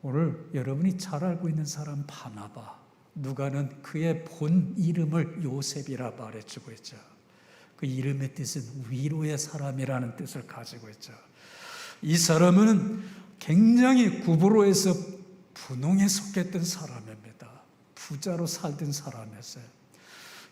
오늘 여러분이 잘 알고 있는 사람 바나바, 누가는 그의 본 이름을 요셉이라 말해주고 있죠. 그 이름의 뜻은 위로의 사람이라는 뜻을 가지고 있죠. 이 사람은 굉장히 구브로에서 분홍에 속했던 사람입니다. 부자로 살던 사람이었어요.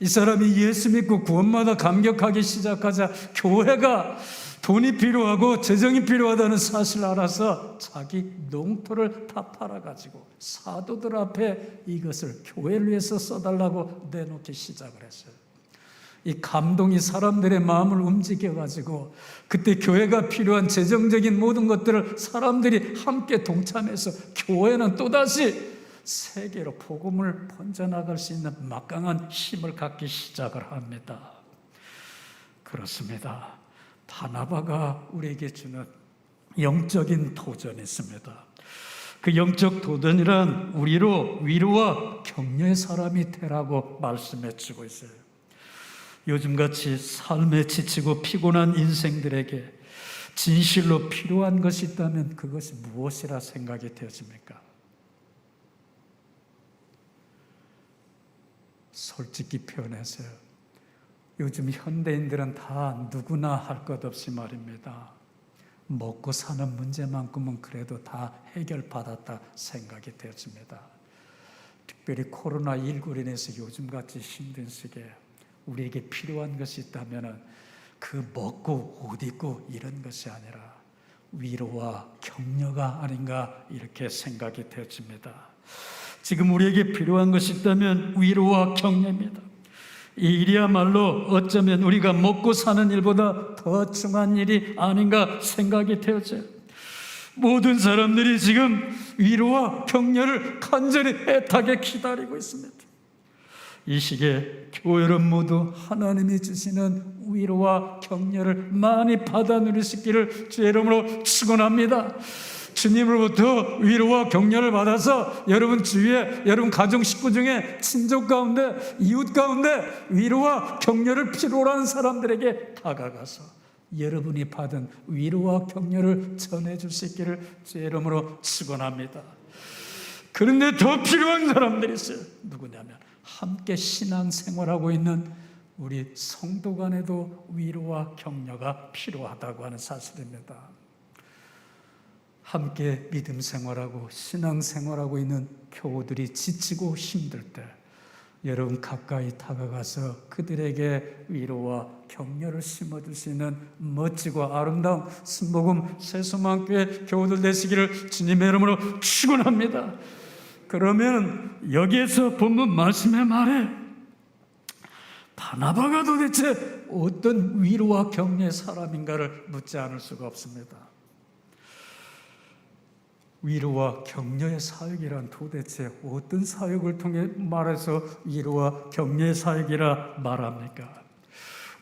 이 사람이 예수 믿고 구원받아 감격하기 시작하자 교회가 돈이 필요하고 재정이 필요하다는 사실을 알아서 자기 농토를 다 팔아가지고 사도들 앞에 이것을 교회를 위해서 써달라고 내놓기 시작을 했어요. 이 감동이 사람들의 마음을 움직여가지고 그때 교회가 필요한 재정적인 모든 것들을 사람들이 함께 동참해서 교회는 또다시 세계로 복음을 번져나갈 수 있는 막강한 힘을 갖기 시작을 합니다. 그렇습니다. 바나바가 우리에게 주는 영적인 도전이 있습니다. 그 영적 도전이란 위로와 격려의 사람이 되라고 말씀해 주고 있어요. 요즘같이 삶에 지치고 피곤한 인생들에게 진실로 필요한 것이 있다면 그것이 무엇이라 생각이 되어집니까? 솔직히 표현해서요, 요즘 현대인들은 다 누구나 할 것 없이 말입니다, 먹고 사는 문제만큼은 그래도 다 해결받았다 생각이 되어집니다. 특별히 코로나19로 인해서 요즘같이 힘든 시기에 우리에게 필요한 것이 있다면 그 먹고 옷 입고 이런 것이 아니라 위로와 격려가 아닌가 이렇게 생각이 되어집니다. 지금 우리에게 필요한 것이 있다면 위로와 격려입니다. 이 일이야말로 어쩌면 우리가 먹고 사는 일보다 더 중요한 일이 아닌가 생각이 되어져요. 모든 사람들이 지금 위로와 격려를 간절히 애타게 기다리고 있습니다. 이 시기에 교회 여러분 모두 하나님이 주시는 위로와 격려를 많이 받아 누리시기를 주의 이름으로 축원합니다. 주님으로부터 위로와 격려를 받아서 여러분 주위에 여러분 가정 식구 중에 친족 가운데 이웃 가운데 위로와 격려를 필요로 하는 사람들에게 다가가서 여러분이 받은 위로와 격려를 전해줄 수 있기를 주의 이름으로 축원합니다. 그런데 더 필요한 사람들이 있어요. 누구냐면 함께 신앙생활하고 있는 우리 성도 간에도 위로와 격려가 필요하다고 하는 사실입니다. 함께 믿음 생활하고 신앙 생활하고 있는 교우들이 지치고 힘들 때 여러분 가까이 다가가서 그들에게 위로와 격려를 심어주시는 멋지고 아름다운 순복음 새소망교회 교우들 되시기를 주님의 이름으로 축원합니다. 그러면 여기에서 본문 말씀의 말에 바나바가 도대체 어떤 위로와 격려의 사람인가를 묻지 않을 수가 없습니다. 위로와 격려의 사역이란 도대체 어떤 사역을 통해 말해서 위로와 격려의 사역이라 말합니까?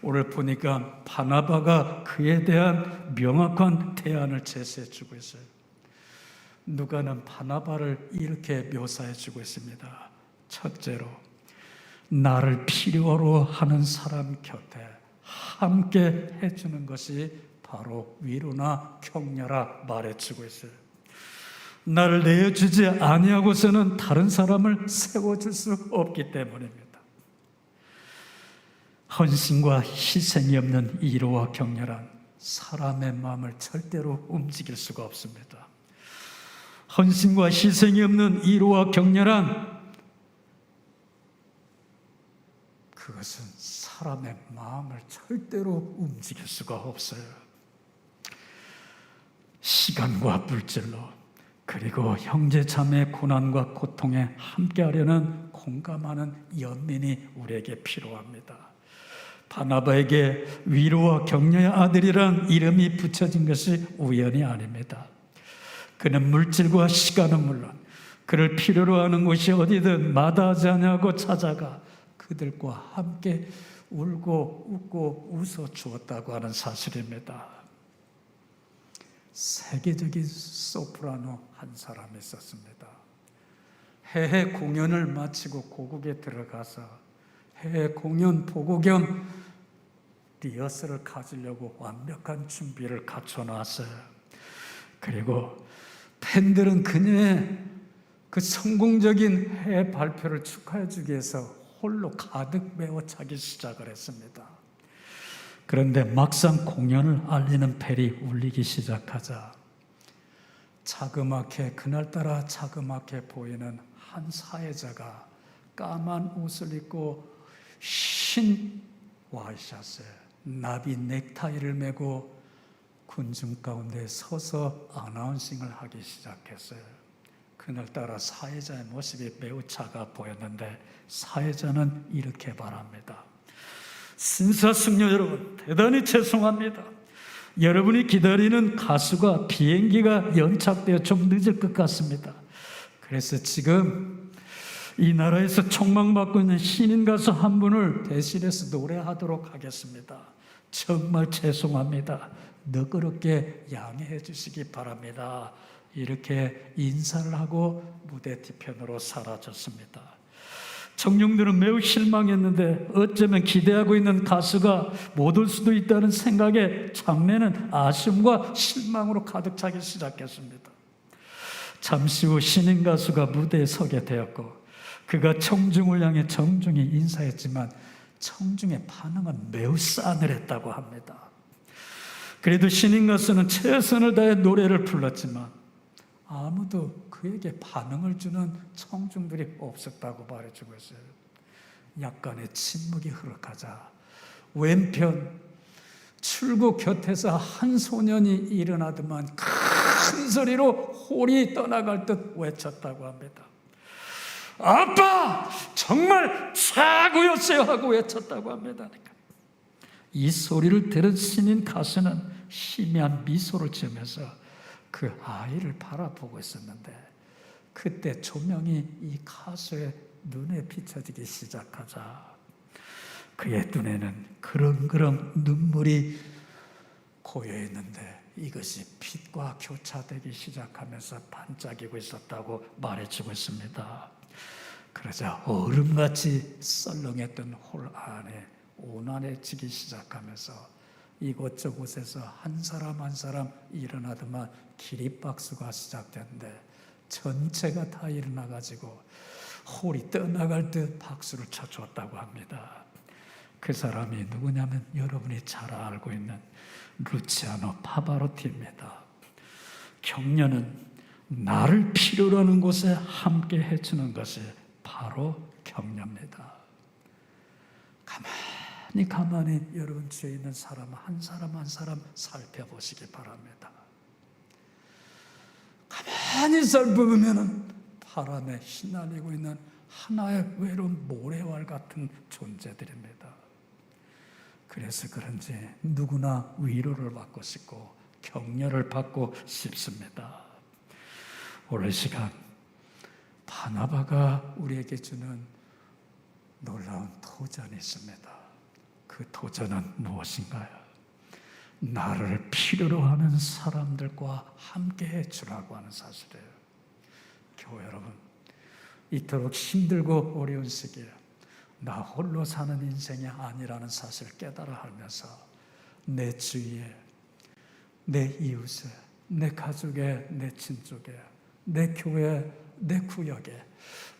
오늘 보니까 바나바가 그에 대한 명확한 대안을 제시해 주고 있어요. 누가는 바나바를 이렇게 묘사해 주고 있습니다. 첫째로, 나를 필요로 하는 사람 곁에 함께 해주는 것이 바로 위로나 격려라 말해주고 있어요. 나를 내어주지 아니하고서는 다른 사람을 세워줄 수 없기 때문입니다. 헌신과 희생이 없는 위로와 격려란 사람의 마음을 절대로 움직일 수가 없습니다. 헌신과 희생이 없는 위로와 격려란 그것은 사람의 마음을 절대로 움직일 수가 없어요. 시간과 물질로 그리고 형제 자매의 고난과 고통에 함께하려는 공감하는 연민이 우리에게 필요합니다. 바나바에게 위로와 격려의 아들이란 이름이 붙여진 것이 우연이 아닙니다. 그는 물질과 시간은 물론 그를 필요로 하는 곳이 어디든 마다하지 않냐고 찾아가 그들과 함께 울고 웃고 웃어 주었다고 하는 사실입니다. 세계적인 소프라노 한 사람이 있었습니다. 해외 공연을 마치고 고국에 들어가서 해외 공연 보고 겸 리허설을 가지려고 완벽한 준비를 갖춰놨어요. 그리고 팬들은 그녀의 그 성공적인 해외 발표를 축하해주기 위해서 홀로 가득 메워 차기 시작을 했습니다. 그런데 막상 공연을 알리는 벨이 울리기 시작하자 자그맣게 그날따라 자그맣게 보이는 한 사회자가 까만 옷을 입고 흰 와이셔츠에 나비 넥타이를 메고 군중 가운데 서서 아나운싱을 하기 시작했어요. 그날따라 사회자의 모습이 매우 작아 보였는데 사회자는 이렇게 말합니다. 신사숙녀 여러분, 대단히 죄송합니다. 여러분이 기다리는 가수가 비행기가 연착되어 좀 늦을 것 같습니다. 그래서 지금 이 나라에서 촉망받고 있는 신인 가수 한 분을 대신해서 노래하도록 하겠습니다. 정말 죄송합니다. 너그럽게 양해해 주시기 바랍니다. 이렇게 인사를 하고 무대 뒤편으로 사라졌습니다. 청중들은 매우 실망했는데 어쩌면 기대하고 있는 가수가 못 올 수도 있다는 생각에 장례는 아쉬움과 실망으로 가득 차기 시작했습니다. 잠시 후 신인 가수가 무대에 서게 되었고 그가 청중을 향해 정중히 인사했지만 청중의 반응은 매우 싸늘했다고 합니다. 그래도 신인 가수는 최선을 다해 노래를 불렀지만 아무도 그에게 반응을 주는 청중들이 없었다고 말해주고 있어요. 약간의 침묵이 흐르가자 왼편 출구 곁에서 한 소년이 일어나더만 큰 소리로 홀이 떠나갈 듯 외쳤다고 합니다. 아빠 정말 최고였어요 하고 외쳤다고 합니다. 이 소리를 들은 신인 가수는 희미한 미소를 지으면서 그 아이를 바라보고 있었는데 그때 조명이 이 가수의 눈에 비춰지기 시작하자 그의 눈에는 그렁그렁 눈물이 고여있는데 이것이 빛과 교차되기 시작하면서 반짝이고 있었다고 말해주고 있습니다. 그러자 얼음같이 썰렁했던 홀 안에 온화해지기 시작하면서 이곳저곳에서 한 사람 한 사람 일어나더만 기립박수가 시작됐는데 전체가 다 일어나가지고 홀이 떠나갈 듯 박수를 쳐주었다고 합니다. 그 사람이 누구냐면 여러분이 잘 알고 있는 루치아노 파바로티입니다. 격려는 나를 필요로 하는 곳에 함께 해주는 것이 바로 격려입니다. 가만히 여러분 주위에 있는 사람 한 사람 살펴보시기 바랍니다. 가만히 살펴보면 바람에 휘날리고 있는 하나의 외로운 모래알 같은 존재들입니다. 그래서 그런지 누구나 위로를 받고 싶고 격려를 받고 싶습니다. 오늘 시간 바나바가 우리에게 주는 놀라운 도전이 있습니다. 그 도전은 무엇인가요? 나를 필요로 하는 사람들과 함께 해주라고 하는 사실이에요. 교회 여러분, 이토록 힘들고 어려운 시기에 나 홀로 사는 인생이 아니라는 사실을 깨달아 하면서 내 주위에, 내 이웃에, 내 가족에, 내 친족에, 내 교회, 내 구역에,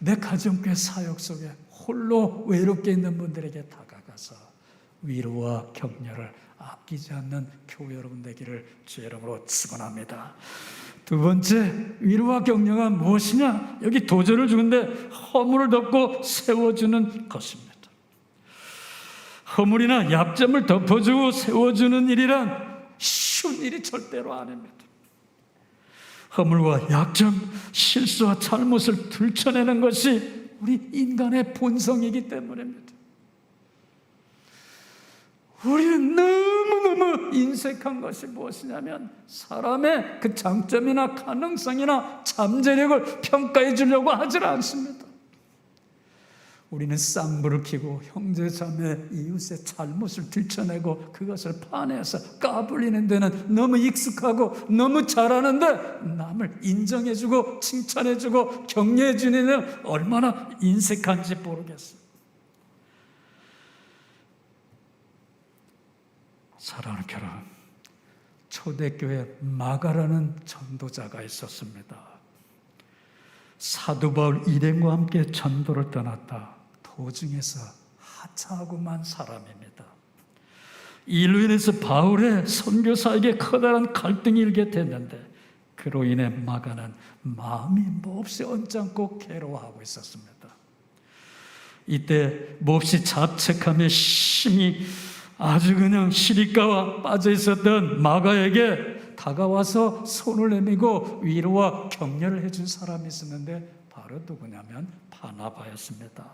내 가정교회 사역 속에 홀로 외롭게 있는 분들에게 다가가서 위로와 격려를 아끼지 않는 교회 여러분 되기를 주의 이름으로 축원합니다. 두 번째, 위로와 격려가 무엇이냐? 여기 도전을 주는데 허물을 덮고 세워주는 것입니다. 허물이나 약점을 덮어주고 세워주는 일이란 쉬운 일이 절대로 아닙니다. 허물과 약점, 실수와 잘못을 들춰내는 것이 우리 인간의 본성이기 때문입니다. 우리는 너무너무 인색한 것이 무엇이냐면 사람의 그 장점이나 가능성이나 잠재력을 평가해 주려고 하지 않습니다. 우리는 쌍불을 켜고 형제 자매 이웃의 잘못을 들춰내고 그것을 파내서 까불리는 데는 너무 익숙하고 너무 잘하는데 남을 인정해주고 칭찬해주고 격려해주는 데는 얼마나 인색한지 모르겠어요. 사랑하는 여러분, 초대교회 마가라는 전도자가 있었습니다. 사도 바울 일행과 함께 전도를 떠났다. 도중에서 하차하고만 사람입니다. 이로 인해서 바울의 선교사에게 커다란 갈등이 일게 됐는데 그로 인해 마가는 마음이 몹시 언짢고 괴로워하고 있었습니다. 이때 몹시 자책하며 심히 아주 그냥 시리가와 빠져 있었던 마가에게 다가와서 손을 내밀고 위로와 격려를 해준 사람이 있었는데 바로 누구냐면 바나바였습니다.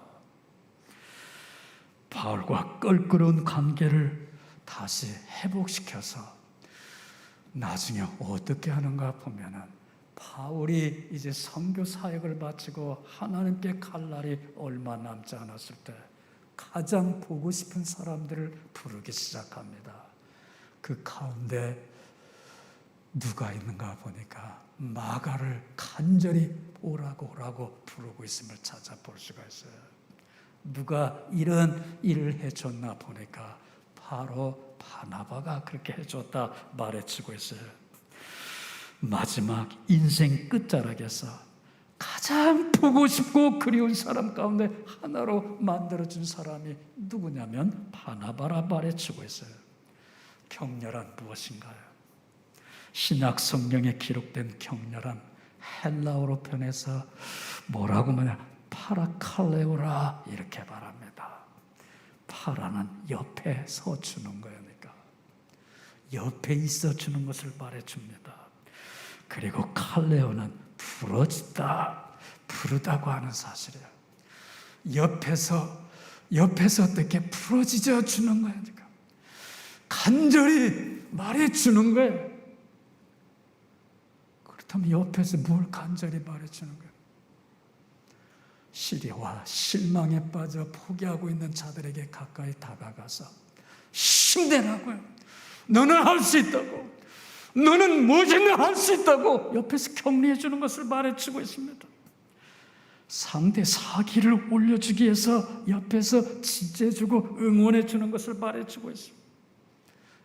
바울과 껄끄러운 관계를 다시 회복시켜서 나중에 어떻게 하는가 보면은 바울이 이제 선교 사역을 마치고 하나님께 갈 날이 얼마 남지 않았을 때 가장 보고 싶은 사람들을 부르기 시작합니다. 그 가운데 누가 있는가 보니까 마가를 간절히 오라고 부르고 있음을 찾아볼 수가 있어요. 누가 이런 일을 해줬나 보니까 바로 바나바가 그렇게 해줬다 말해주고 있어요. 마지막 인생 끝자락에서 가장 보고 싶고 그리운 사람 가운데 하나로 만들어준 사람이 누구냐면 바나바라 말해주고 있어요. 격렬한 무엇인가요? 신약 성경에 기록된 격렬한 헬라어로 변해서 뭐라고 말하냐? 파라칼레오라 이렇게 말합니다. 파라는 옆에 서주는 거니까 옆에 있어주는 것을 말해줍니다. 그리고 칼레오는 부러지다, 부르다고 하는 사실이에요. 옆에서 어떻게 부러지져 주는 거니까 간절히 말해주는 거예요. 그렇다면 옆에서 뭘 간절히 말해주는 거예요? 시리와 실망에 빠져 포기하고 있는 자들에게 가까이 다가가서 힘내라고요. 너는 할 수 있다고. 너는 무엇이든 할 수 있다고 옆에서 격려해 주는 것을 말해주고 있습니다. 상대 사기를 올려주기 위해서 옆에서 지지해주고 응원해 주는 것을 말해주고 있습니다.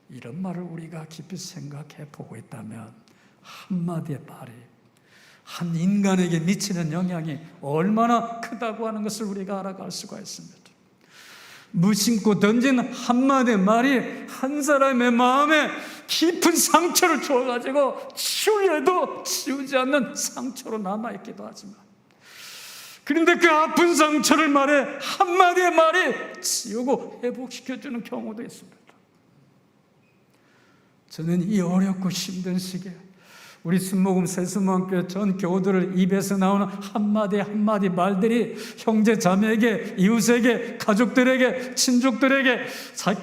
이런 말을 우리가 깊이 생각해 보고 있다면 한마디의 말이 한 인간에게 미치는 영향이 얼마나 크다고 하는 것을 우리가 알아갈 수가 있습니다. 무심코 던진 한마디의 말이 한 사람의 마음에 깊은 상처를 주어가지고 치우려 해도 치우지 않는 상처로 남아있기도 하지만, 그런데 그 아픈 상처를 말해 한마디의 말이 치우고 회복시켜주는 경우도 있습니다. 저는 이 어렵고 힘든 시기에 우리 순복음 새수목교회 전 교우들을 입에서 나오는 한마디 말들이 형제 자매에게, 이웃에게, 가족들에게, 친족들에게,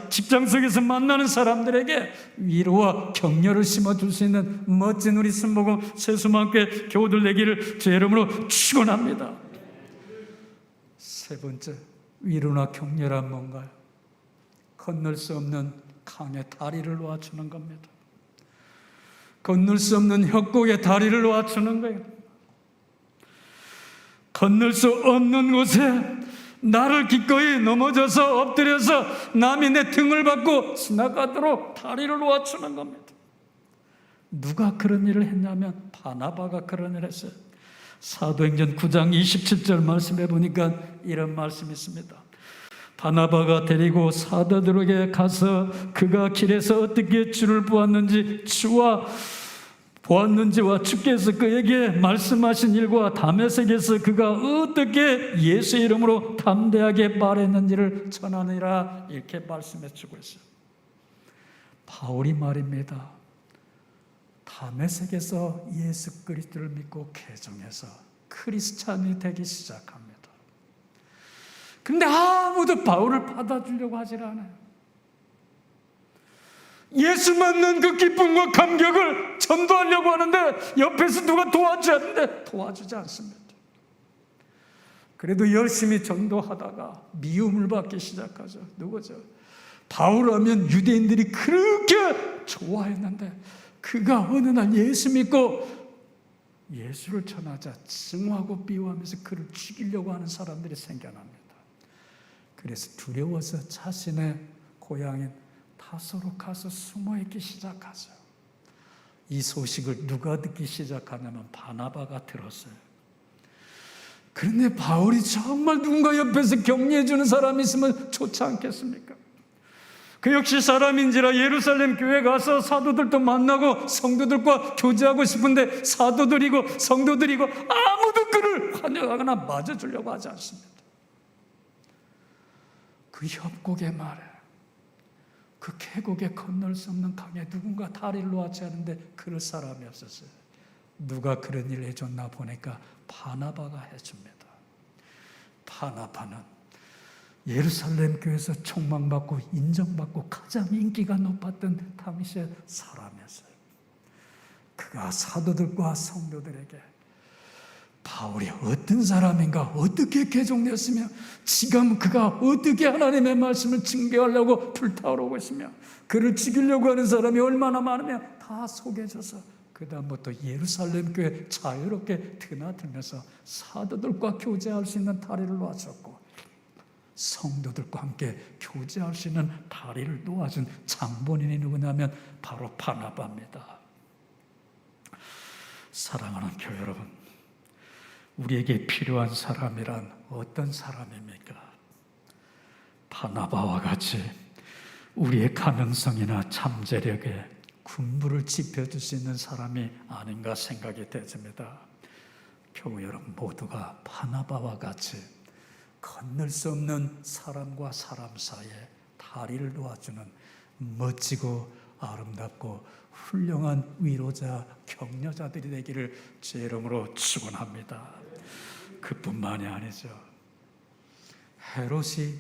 직장 속에서 만나는 사람들에게 위로와 격려를 심어줄 수 있는 멋진 우리 순복음 새수목교회 교우들 되기를 제 이름으로 축원합니다. 세 번째, 위로나 격려란 뭔가요? 건널 수 없는 강에 다리를 놓아주는 겁니다. 건널 수 없는 협곡에 다리를 놓아주는 거예요. 건널 수 없는 곳에 나를 기꺼이 넘어져서 엎드려서 남이 내 등을 받고 지나가도록 다리를 놓아주는 겁니다. 누가 그런 일을 했냐면 바나바가 그런 일을 했어요. 사도행전 9장 27절 말씀해 보니까 이런 말씀이 있습니다. 바나바가 데리고 사도들에게 가서 그가 길에서 어떻게 주를 보았는지와 주께서 그에게 말씀하신 일과 다메섹에서 그가 어떻게 예수의 이름으로 담대하게 말했는지를 전하느니라 이렇게 말씀해 주고 있어요. 바울이 말입니다. 다메섹에서 예수 그리스도를 믿고 개종해서 크리스찬이 되기 시작합니다. 그런데 아무도 바울을 받아주려고 하질 않아요. 예수 만난 그 기쁨과 감격을 전도하려고 하는데 옆에서 누가 도와주지 않는데 도와주지 않습니다. 그래도 열심히 전도하다가 미움을 받기 시작하죠. 누구죠? 바울하면 유대인들이 그렇게 좋아했는데 그가 어느 날 예수 믿고 예수를 전하자 증오하고 비호하면서 그를 죽이려고 하는 사람들이 생겨납니다. 그래서 두려워서 자신의 고향인 다소로 가서 숨어있기 시작하죠. 이 소식을 누가 듣기 시작하냐면 바나바가 들었어요. 그런데 바울이 정말 누군가 옆에서 격려해주는 사람이 있으면 좋지 않겠습니까? 그 역시 사람인지라 예루살렘 교회 가서 사도들도 만나고 성도들과 교제하고 싶은데 사도들이고 성도들이고 아무도 그를 환영하거나 맞아주려고 하지 않습니다. 그 협곡의 말에 그 계곡에 건널 수 없는 강에 누군가 다리를 놓지 않는데 그럴 사람이 없었어요. 누가 그런 일을 해줬나 보니까 바나바가 해줍니다. 바나바는 예루살렘 교회에서 총망받고 인정받고 가장 인기가 높았던 당시의 사람이었어요. 그가 사도들과 성도들에게 바울이 어떤 사람인가, 어떻게 개종되었으며 지금 그가 어떻게 하나님의 말씀을 증거하려고 불타오르고 있으며 그를 죽이려고 하는 사람이 얼마나 많으며 다 소개해줘서 그 다음부터 예루살렘 교회 자유롭게 드나들면서 사도들과 교제할 수 있는 다리를 놓아줬고 성도들과 함께 교제할 수 있는 다리를 놓아준 장본인이 누구냐면 바로 바나바입니다. 사랑하는 교회 여러분, 우리에게 필요한 사람이란 어떤 사람입니까? 바나바와 같이 우리의 가능성이나 잠재력에 군부를 지펴줄 수 있는 사람이 아닌가 생각이 되집니다. 교회 여러분 모두가 바나바와 같이 건널 수 없는 사람과 사람 사이에 다리를 놓아주는 멋지고 아름답고 훌륭한 위로자, 격려자들이 되기를 제 이름으로 축원합니다. 그뿐만이 아니죠. 헤롯이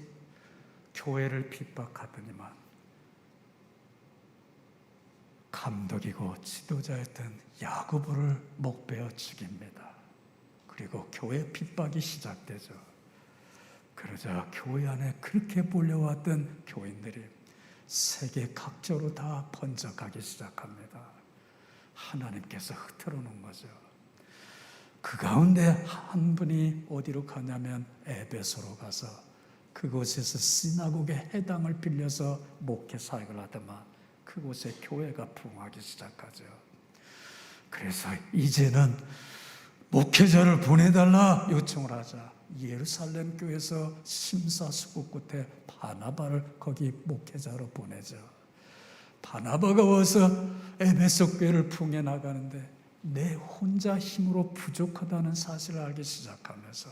교회를 핍박하더니만 감독이고 지도자였던 야고보를 목베어 죽입니다. 그리고 교회 핍박이 시작되죠. 그러자 교회 안에 그렇게 몰려왔던 교인들이 세계 각처로 다 번져가기 시작합니다. 하나님께서 흩어놓은 거죠. 그 가운데 한 분이 어디로 가냐면 에베소로 가서 그곳에서 시나고게 회당을 빌려서 목회 사역을 하더만 그곳에 교회가 부흥하기 시작하죠. 그래서 이제는 목회자를 보내달라 요청을 하자 예루살렘 교회에서 심사숙고 끝에 바나바를 거기 목회자로 보내죠. 바나바가 와서 에베소 교회를 부흥해 나가는데 내 혼자 힘으로 부족하다는 사실을 알기 시작하면서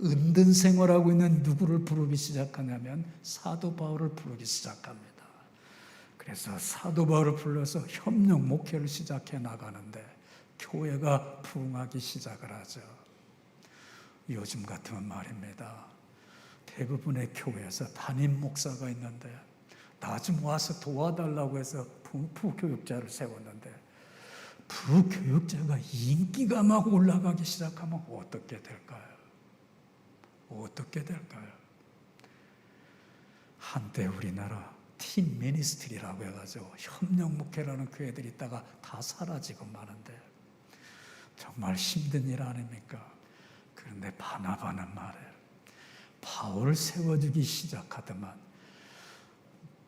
은둔 생활하고 있는 누구를 부르기 시작하냐면 사도 바울을 부르기 시작합니다. 그래서 사도 바울을 불러서 협력 목회를 시작해 나가는데 교회가 부흥하기 시작을 하죠. 요즘 같으면 말입니다. 대부분의 교회에서 담임 목사가 있는데 나 좀 와서 도와달라고 해서 부교육자를 세웠는데 부교육자가 인기가 막 올라가기 시작하면 어떻게 될까요? 어떻게 될까요? 한때 우리나라 팀 미니스트리라고 해가지고 협력 목회라는 교회들이 있다가 다 사라지고 마는데 정말 힘든 일 아닙니까? 그런데 바나바는 말이에요. 바울을 세워주기 시작하더만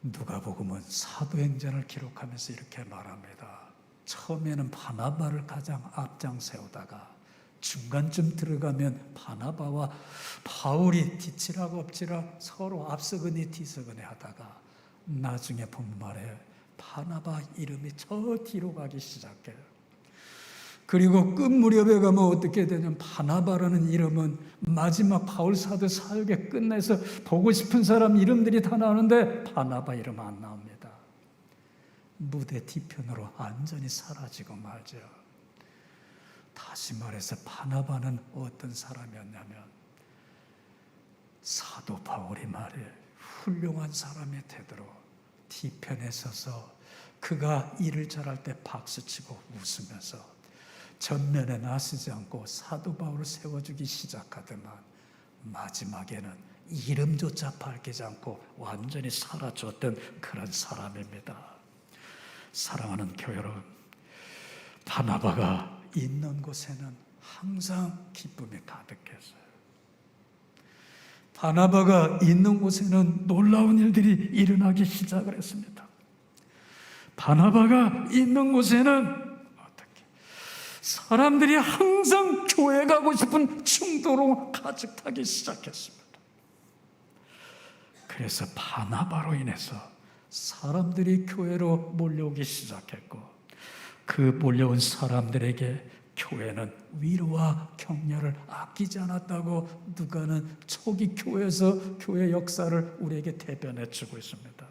누가복음은 사도행전을 기록하면서 이렇게 말합니다. 처음에는 바나바를 가장 앞장 세우다가 중간쯤 들어가면 바나바와 바울이 뒤치락 엎치락 서로 앞서거니 뒤서거니 하다가 나중에 보면 말해요. 바나바 이름이 저 뒤로 가기 시작해요. 그리고 끝 무렵에 가면 어떻게 되냐면 바나바라는 이름은 마지막 바울 사도 사역에 끝내서 보고 싶은 사람 이름들이 다 나오는데 바나바 이름 안 나옵니다. 무대 뒤편으로 완전히 사라지고 말죠. 다시 말해서 바나바는 어떤 사람이었냐면 사도 바울이 말이에요. 훌륭한 사람이 되도록 뒤편에 서서 그가 일을 잘할 때 박수치고 웃으면서 전면에 나서지 않고 사도 바울을 세워주기 시작하더만 마지막에는 이름조차 밝히지 않고 완전히 사라졌던 그런 사람입니다. 사랑하는 교회 여러분, 바나바가 있는 곳에는 항상 기쁨이 가득했어요. 바나바가 있는 곳에는 놀라운 일들이 일어나기 시작을 했습니다. 바나바가 있는 곳에는 사람들이 항상 교회 가고 싶은 충동으로 가득하기 시작했습니다. 그래서 바나바로 인해서 사람들이 교회로 몰려오기 시작했고 그 몰려온 사람들에게 교회는 위로와 격려를 아끼지 않았다고 누가는 초기 교회에서 교회 역사를 우리에게 대변해 주고 있습니다.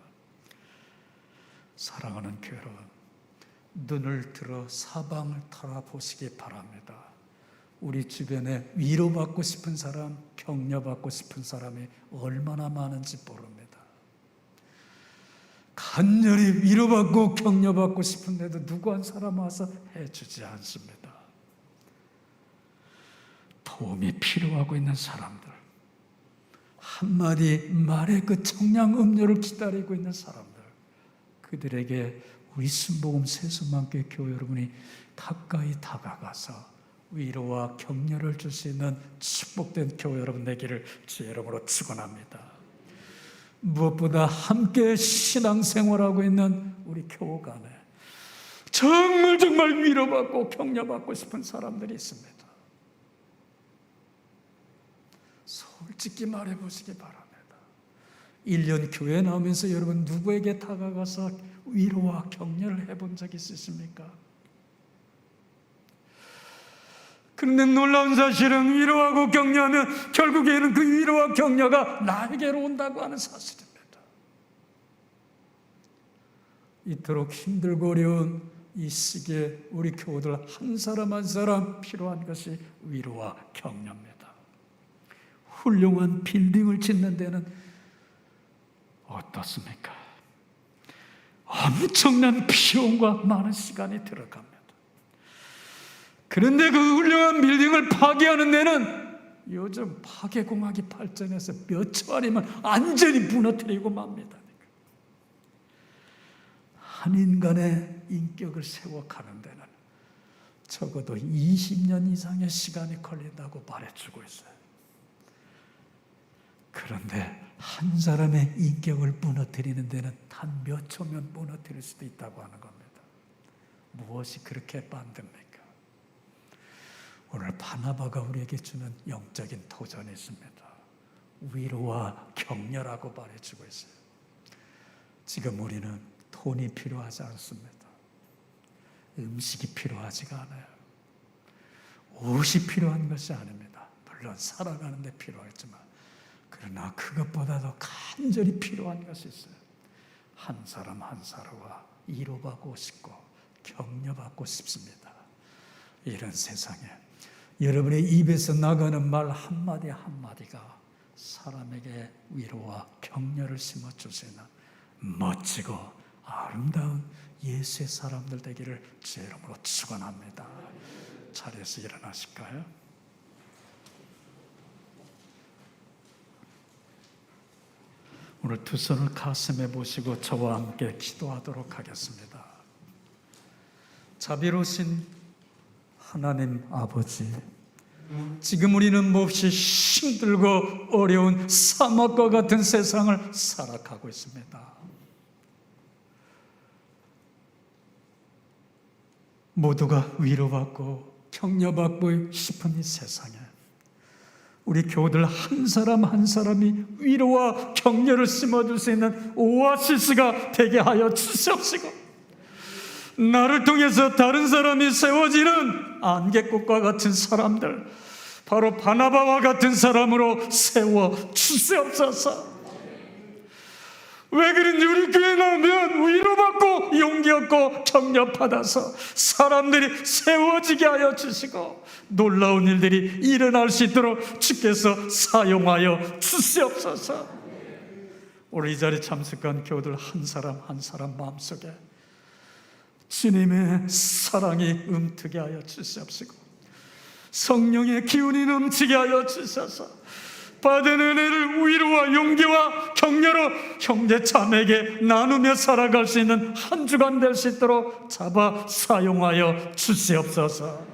사랑하는 교회 여러분, 눈을 들어 사방을 돌아보시기 바랍니다. 우리 주변에 위로받고 싶은 사람, 격려받고 싶은 사람이 얼마나 많은지 모릅니다. 간절히 위로받고 격려받고 싶은데도 누구 한 사람 와서 해주지 않습니다. 도움이 필요하고 있는 사람들, 한마디 말의 그 청량 음료를 기다리고 있는 사람들, 그들에게 우리 순복음 세수만교회 교회 여러분이 가까이 다가가서 위로와 격려를 줄 수 있는 축복된 교회 여러분 되기를 주의 이름으로 축원합니다. 무엇보다 함께 신앙생활하고 있는 우리 교우 안에 정말 위로받고 격려받고 싶은 사람들이 있습니다. 솔직히 말해보시기 바랍니다. 1년 교회 나오면서 여러분 누구에게 다가가서 위로와 격려를 해본 적 있으십니까? 그런데 놀라운 사실은 위로하고 격려하면 결국에는 그 위로와 격려가 나에게로 온다고 하는 사실입니다. 이토록 힘들고 어려운 이 시기에 우리 교우들 한 사람 한 사람 필요한 것이 위로와 격려입니다. 훌륭한 빌딩을 짓는 데는 어떻습니까? 엄청난 비용과 많은 시간이 들어갑니다. 그런데 그 훌륭한 빌딩을 파괴하는 데는 요즘 파괴공학이 발전해서 몇 초 아니면 완전히 무너뜨리고 맙니다. 한 인간의 인격을 세워가는 데는 적어도 20년 이상의 시간이 걸린다고 말해주고 있어요. 그런데 한 사람의 인격을 무너뜨리는 데는 단 몇 초면 무너뜨릴 수도 있다고 하는 겁니다. 무엇이 그렇게 만듭니까? 오늘 바나바가 우리에게 주는 영적인 도전이 있습니다. 위로와 격려라고 말해주고 있어요. 지금 우리는 돈이 필요하지 않습니다. 음식이 필요하지가 않아요. 옷이 필요한 것이 아닙니다. 물론 살아가는 데 필요하지만 그러나 그것보다도 간절히 필요한 것이 있어요. 한 사람 한 사람과 위로받고 싶고 격려받고 싶습니다. 이런 세상에 여러분의 입에서 나가는 말 한마디 한마디가 사람에게 위로와 격려를 심어줄 수 있는 멋지고 아름다운 예수의 사람들 되기를 주의 이름으로 축원합니다. 자리에서 일어나실까요? 오늘 두 손을 가슴에 보시고 저와 함께 기도하도록 하겠습니다. 자비로우신 하나님 아버지, 지금 우리는 몹시 힘들고 어려운 사막과 같은 세상을 살아가고 있습니다. 모두가 위로받고 격려받고 싶은 이 세상에 우리 교우들 한 사람 한 사람이 위로와 격려를 심어줄 수 있는 오아시스가 되게 하여 주시옵시고, 나를 통해서 다른 사람이 세워지는 안개꽃과 같은 사람들, 바로 바나바와 같은 사람으로 세워 주시옵소서. 왜 그런지 우리 교회 나오면 위로받고 용기 얻고 격려받아서 사람들이 세워지게 하여 주시고 놀라운 일들이 일어날 수 있도록 주께서 사용하여 주시옵소서. 오늘 이 자리에 참석한 교우들 한 사람 한 사람 마음속에 주님의 사랑이 움트게 하여 주시옵시고 성령의 기운이 넘치게 하여 주셔서 받은 은혜를 위로와 용기와 격려로 형제 자매에게 나누며 살아갈 수 있는 한 주간 될 수 있도록 잡아 사용하여 주시옵소서.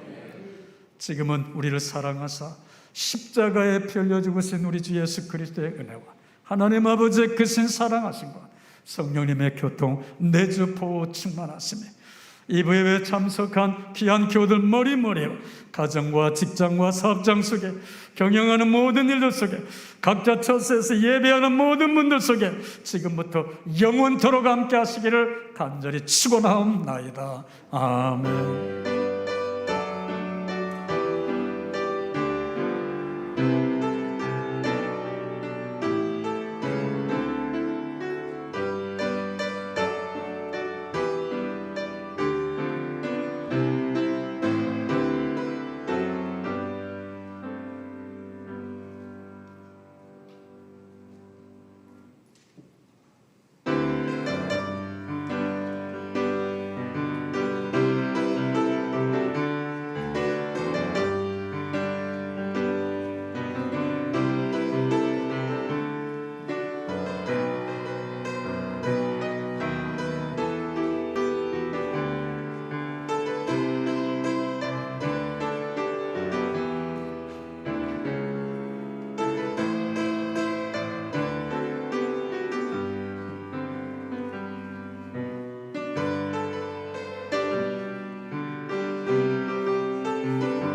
지금은 우리를 사랑하사 십자가에 피 흘려 죽으신 우리 주 예수 그리스도의 은혜와 하나님 아버지의 크신 사랑하심과 성령님의 교통 내주 보호 충만하심에 이부에 참석한 귀한 교우들 머리머리와 가정과 직장과 사업장 속에 경영하는 모든 일들 속에 각자 처소에서 예배하는 모든 분들 속에 지금부터 영원토록 함께 하시기를 간절히 축원하옵나이다. 아멘.